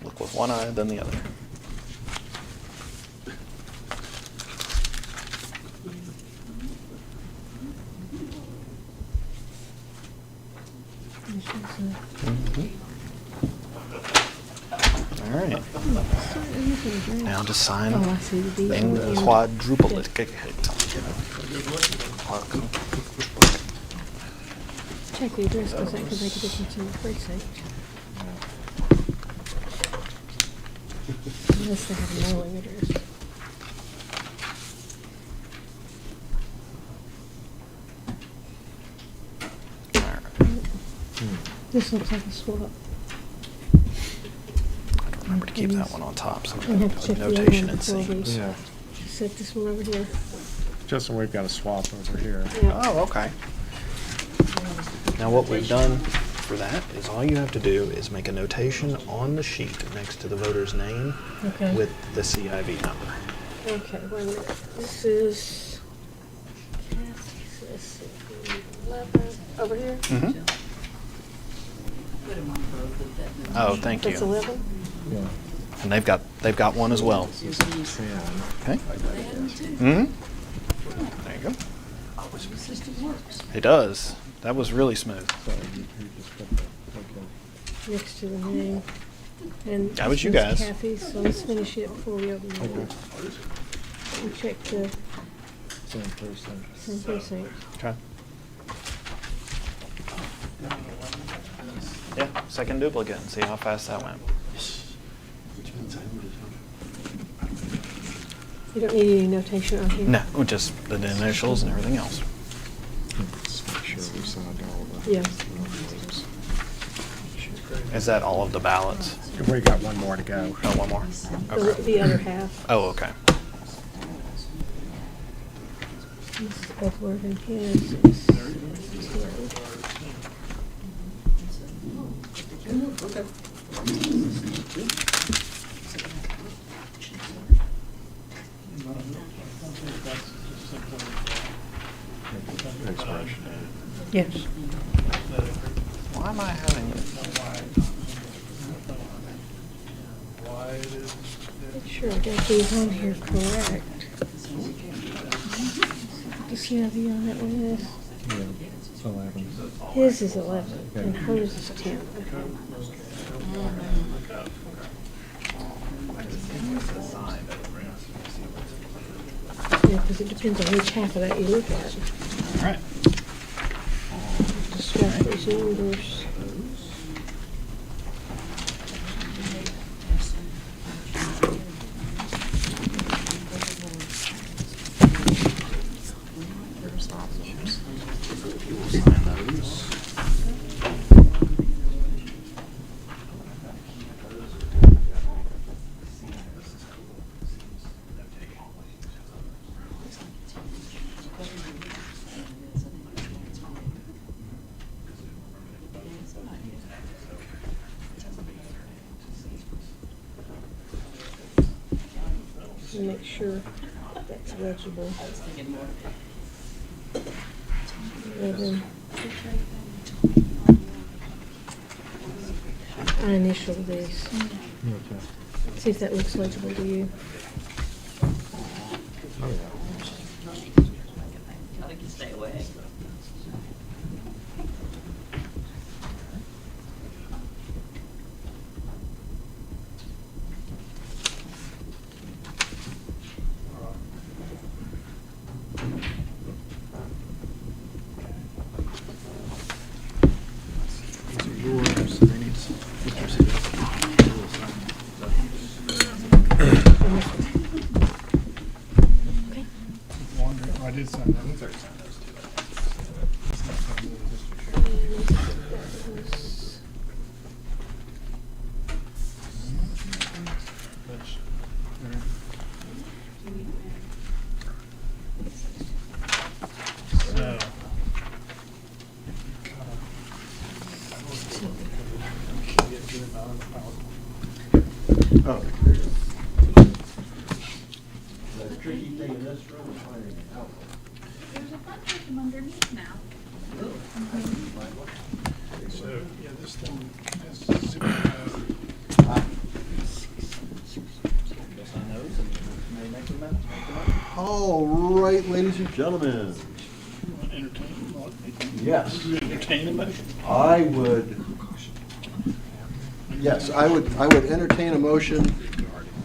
Look with one eye, then the other. All right. Now to sign Oh, I see the deal. and quadruple it. Check the address, because that could make a difference in the precinct. Unless they have a mailing address. This looks like a swap. I don't remember to keep that one on top, so We I'm going have to to check put the other notation one and before see. we Yeah. set this one over here. Just we've got a swap over here. Yeah. Oh, okay. Now what we've done for that is all you have to do is make a notation on the sheet next to the voter's name Okay. with the CIV number. Okay, wait a minute. This is let's see, 11 over here. Mm-hmm. Put 'em on both of them. Oh, thank That's you. 11. Yeah. And they've got one as well. Here's these. Okay. They have them too. Mm-hmm. There you go. Oh, the system works. It does. That was really smooth. Next to the name. And That was this you one's guys. Kathy's, so let's finish it before we open the door. And check the Same person. same precinct. Okay. Yeah, second duplicate and see how fast that went. You don't need any notation on here. No, just the initials and everything else. Let's make sure we signed all of the. Yeah. Is that all of the ballots? We got one more to go. Oh, one more? The, Okay. the other half. Oh, okay. This is Edward and his is Terry. Yes. Why am I having Make sure I got these on here correct. The CIV on that one is, Yeah, 11. his is 11 and hers is 10. Yeah, because it depends on which half of that you look at. All right. Just swap those numbers. And make sure that's legible. 11. I initial these. Okay. See if that looks legible to you. Gotta stay away. I did sign that. Who's already signed those two? So. Oh. The tricky thing in this room is finding an outlet. There's a bunch of them underneath now. So, yeah, this thing has zip All right, ladies and gentlemen. entertain. Yes. You entertain a motion? I would entertain a motion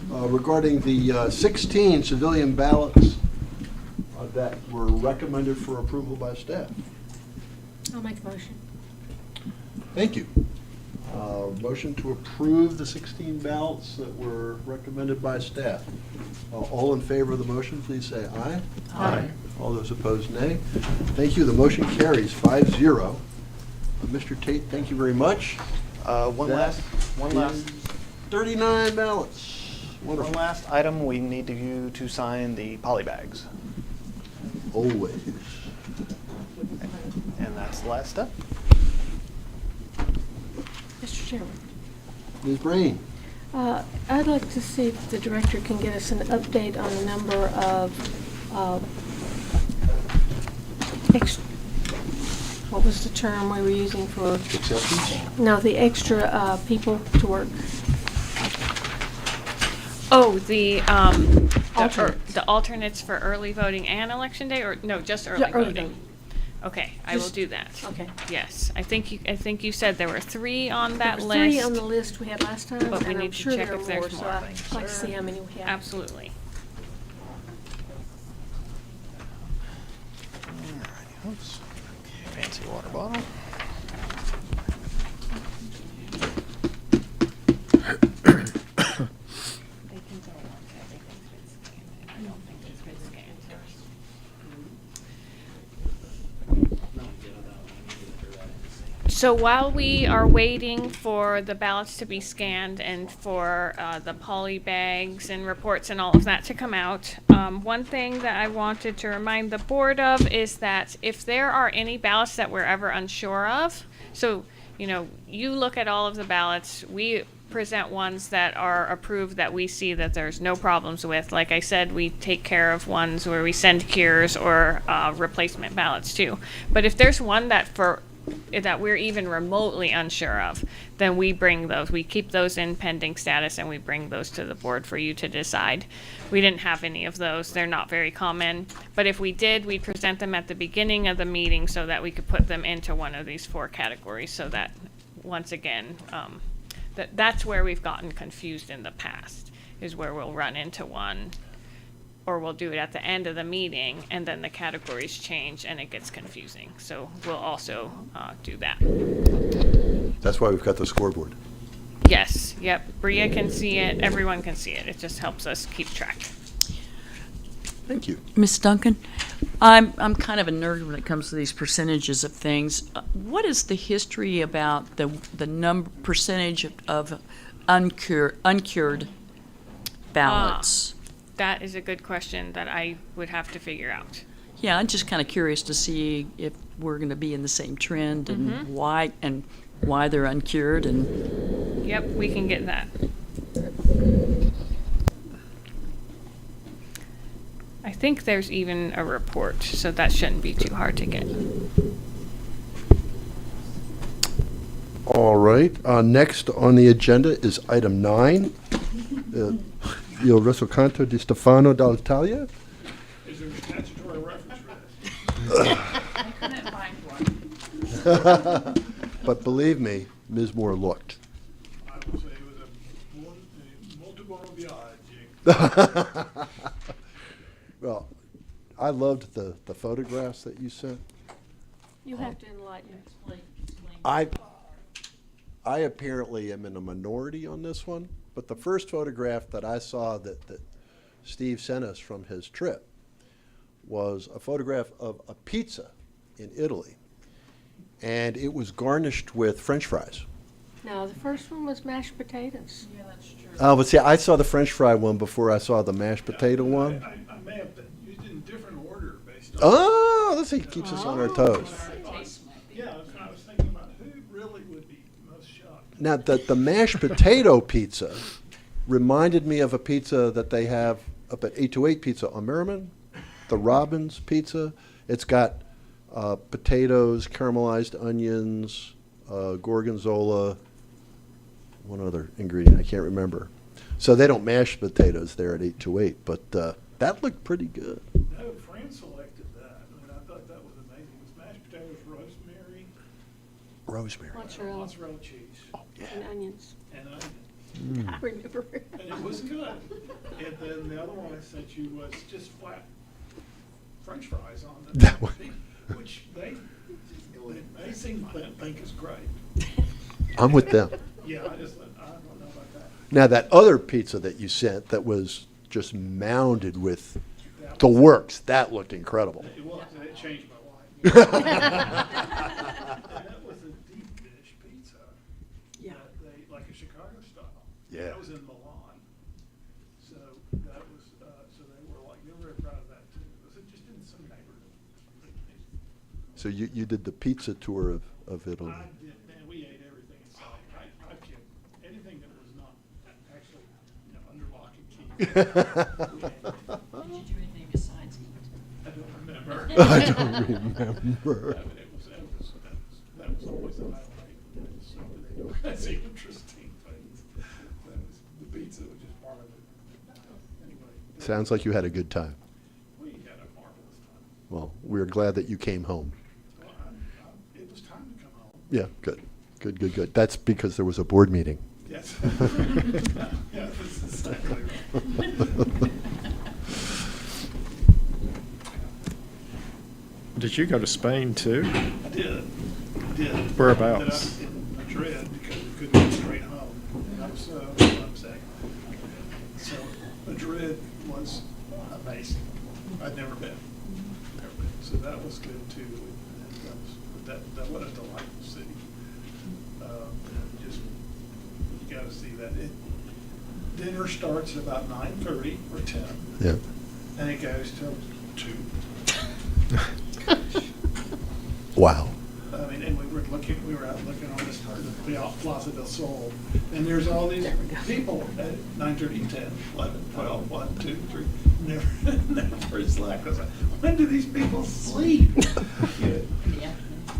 regarding the 16 civilian ballots that were recommended for approval by staff. I'll make a motion. Thank you. Motion to approve the 16 ballots that were recommended by staff. All in favor of the motion, please say aye. Aye. All those opposed, nay. Thank you. The motion carries 5-0. Mr. Tate, thank you very much. One last 39 ballots. One Wonderful. last item, we need you to sign the poly bags. Always. And that's the last step. Mr. Chairman, Ms. Breen. I'd like to see if the director can get us an update on the number of, what was the term we were using for, Exceptions? no, the extra people to work. Oh, the Alternates. alternates for early voting and election day, or no, just early Yeah, early voting? voting. Okay, I will Just- do that. Okay. Yes, I think you said there were 3 on that There were list. 3 on the list we had last time, But we and I'm need to sure check there if are there's more, so more. I'd like to see how many we have. Absolutely. Alrighty, oops. Fancy water bottle. So while we are waiting for the ballots to be scanned and for the poly bags and reports and all of that to come out, one thing that I wanted to remind the board of is that if there are any ballots that we're ever unsure of, so, you know, you look at all of the ballots, we present ones that are approved that we see that there's no problems with. Like I said, we take care of ones where we send cures or replacement ballots too. But if there's one that we're even remotely unsure of, then we bring those. We keep those in pending status and we bring those to the board for you to decide. We didn't have any of those. They're not very common. But if we did, we'd present them at the beginning of the meeting so that we could put them into one of these 4 categories so that, once again, that's where we've gotten confused in the past, is where we'll run into one, or we'll do it at the end of the meeting, and then the categories change and it gets confusing. So we'll also do that. That's why we've got the scoreboard. Yes, yep, Bria can see it, everyone can see it. It just helps us keep track. Thank you. Ms. Duncan, I'm kind of a nerd when it comes to these percentages of things. What is the history about the percentage of uncured ballots? That is a good question that I would have to figure out. Yeah, I'm just kind of curious to see if we're going to be in the same trend and why they're uncured and. Yep, we can get that. I think there's even a report, so that shouldn't be too hard to get. All right, next on the agenda is item 9. Il Resoconto di Stefano d'Italia. Is there a statutory reference for I couldn't find one. But believe me, Ms. Moore looked. this? I will say it was a multiple viage. Well, I loved the photographs that you sent. You have to enlighten me. I apparently am in a minority on this one, but the first photograph that I saw that Steve sent us from his trip was a photograph of a pizza in Italy, and it was garnished with French fries. No, the first one was mashed potatoes. Yeah, that's true. Oh, but see, I saw the French fry one before I saw the mashed potato one. I may have been used in different order based on. Oh, let's see, keeps us on our toes. Yeah, that's what I was thinking about, who really would be most shocked? Now, the mashed potato pizza reminded me of a pizza that they have up at 828 Pizza on Merriman, the Robbins Pizza. It's got potatoes, caramelized onions, gorgonzola, one other ingredient I can't remember. So they don't mash potatoes there at 828, but that looked pretty good. No, Fran selected that. I mean, I thought that was amazing. It was mashed potatoes, rosemary, Rosemary. mozzarella cheese, And onions. and onion. I remember. And it was good. And then the other one I sent you was just flat French fries on them. That one. Which they seem to think is great. I'm with them. Yeah, I don't know about that. Now, that other pizza that you sent that was just mounded with the works, that looked incredible. It was, and it changed my life. And that was a deep dish pizza. Yeah. That they, like a Chicago style. Yeah. That was in Milan. So that was, so they were like, they were very proud of that too. It was just in some neighborhood. So you did the pizza tour of Italy. I did, man, we ate everything in sight. I kid, anything that was not actually, under lock and key. Did you do anything besides eat? I don't remember. I don't remember. I mean, that was always the highlight. So that's interesting things. The pizza was just part of it. Anyway. Sounds like you had a good time. We had a marvelous time. Well, we're glad that you came home. Well, it was time to come home. Yeah, good. Good. That's because there was a board meeting. Yes. Yeah, that's exactly right. Did you go to Spain too? I did. Whereabouts? In Madrid, because we couldn't go straight home. And that was what I'm saying. So Madrid was amazing. I'd never been. So that was good too. And that was a delightful city. Just, you gotta see that. Dinner starts at about 9:30 or 10. Yeah. And it goes till 2. Wow. I mean, and we were out looking on this Plaza del Sol, and there's all these people at 9:30, 10, 11, 12, 1, 2, 3, never slept. I was like, when do these people sleep?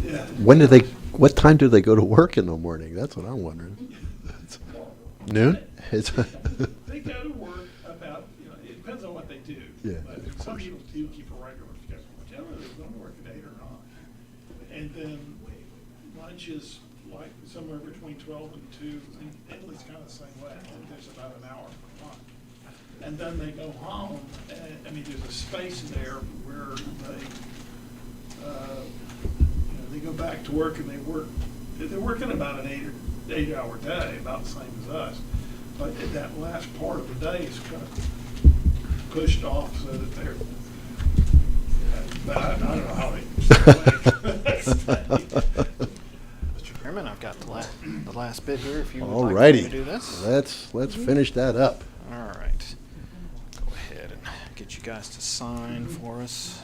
Yeah. What time do they go to work in the morning? That's what I'm wondering. Noon? They go to work about, it depends on what they do. Yeah, But of some course. people do keep a regular schedule. Generally, they go to work at 8 or 9. And then lunch is like somewhere between 12 and 2. And Italy's kind of the same way. I think there's about an hour for lunch. And then they go home, and, I mean, there's a space there where they go back to work and they're working about an 8-hour day, about the same as us. But that last part of the day is kind of pushed off so that they're, but I don't know how they. Mr. Chairman, I've got the last bit here if you would All like me righty. to do this. Let's finish that up. All right. Go ahead and get you guys to sign for us.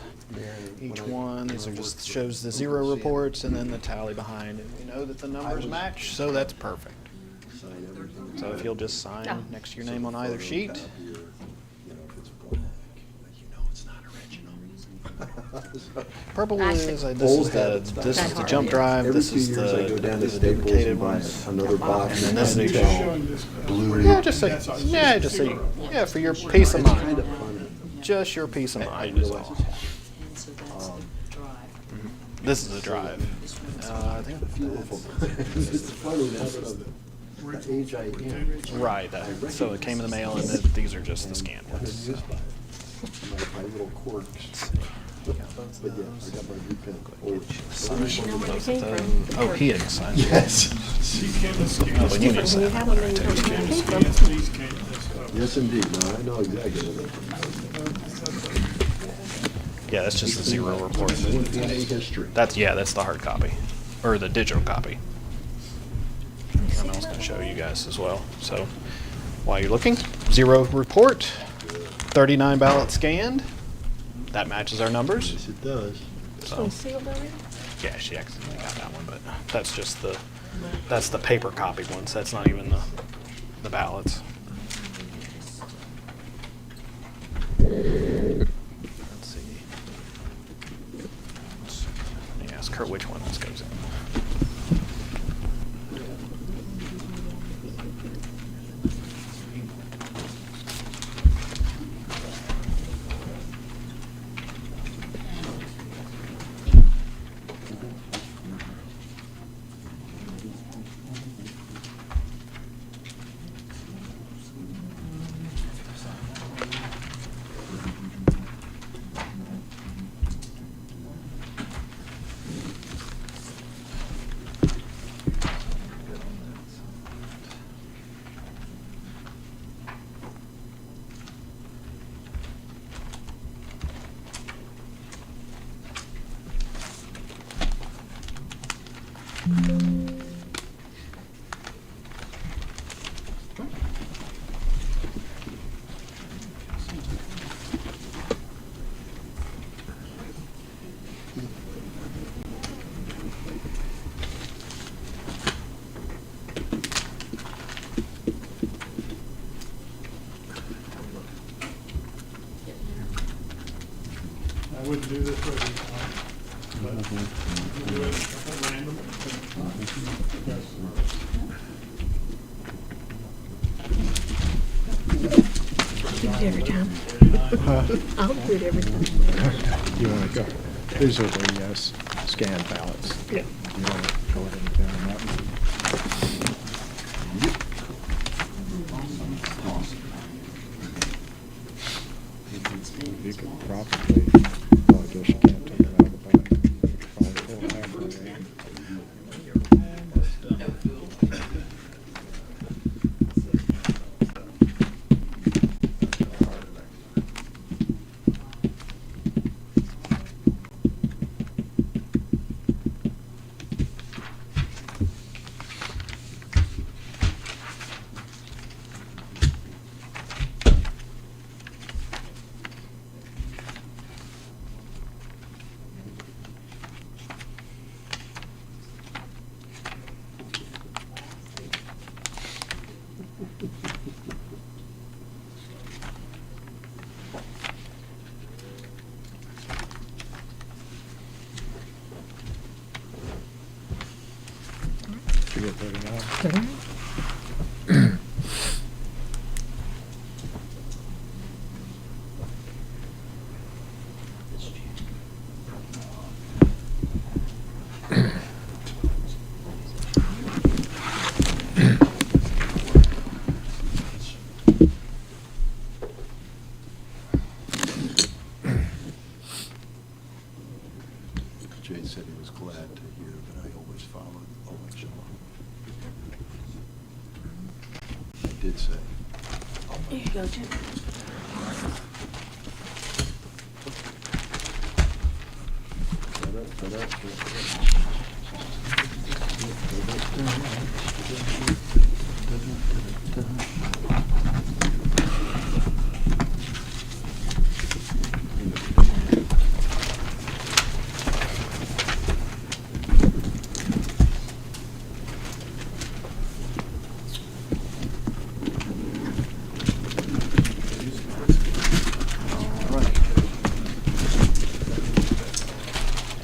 Each one, these are just shows the 0 reports and then the tally behind, and we know that the numbers match, so that's perfect. So if you'll just sign next to your name on either sheet. Purple is this is the jump drive. This is the duplicated ones. another box. And then this is Just showing this. Blue. Yeah, just so for your peace of mind. Kind of funny. Just your peace of mind is all. And so that's the drive. This is the drive. I think It's funny now of the age I am. right. So it came in the mail, and these are just the scanned ones. My little quirks. But yeah, I got my new pen. Sign know where they both came of from. them. Oh, he didn't sign. Yes. She came to scan. Oh, but you need to sign You have one them right in there. your Came to paper. scan, these came to this stuff. Yes, indeed. No, I know exactly. Yeah, that's just the zero report. History. That's the hard copy, or the digital copy. And I was going to show you guys as well. So while you're looking, zero report, 39 ballots scanned. That matches our numbers. Yes, it does. So yeah, she accidentally got that one, but that's just that's the paper copied ones. That's not even the ballots. Let's see. Let me ask her which one this goes in. I wouldn't do this every time, but you do it at random. Do it every time. I'll do it every time. You want to go? These are the scanned ballots. Yeah. You want to go ahead and do that? You could probably, oh, I guess you can't take it out of the back. Probably pull it out of there. Did you get 39? Jay said he was glad to hear that I always followed election law. I did say. Here you go, Jim.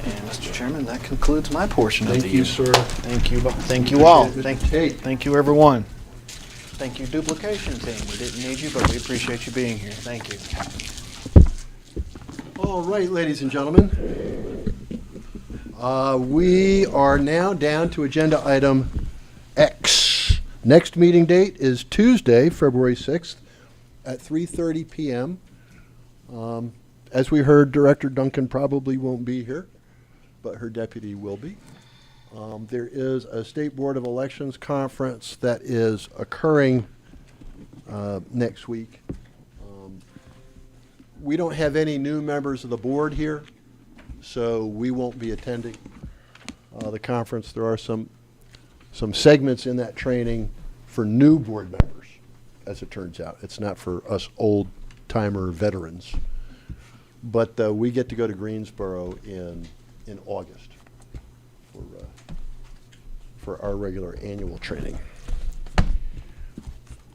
And Mr. Chairman, that concludes my portion of the Thank you, evening. sir. Thank you. Thank you all. Hey. Thank you, everyone. Thank you, duplication team. We didn't need you, but we appreciate you being here. Thank you. All right, ladies and gentlemen. We are now down to agenda item X. Next meeting date is Tuesday, February 6th at 3:30 p.m. As we heard, Director Duncan probably won't be here, but her deputy will be. There is a State Board of Elections conference that is occurring next week. we don't have any new members of the board here, so we won't be attending the conference. There are some segments in that training for new board members, as it turns out. It's not for us old-timer veterans. But we get to go to Greensboro in August for our regular annual training.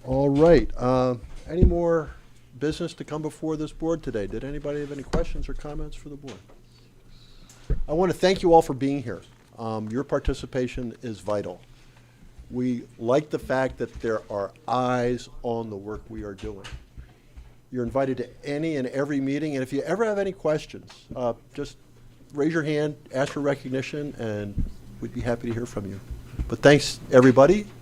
All right. Any more business to come before this board today? Did anybody have any questions or comments for the board? I want to thank you all for being here. Your participation is vital. We like the fact that there are eyes on the work we are doing. You're invited to any and every meeting, and if you ever have any questions, just raise your hand, ask for recognition, and we'd be happy to hear from you. But thanks, everybody.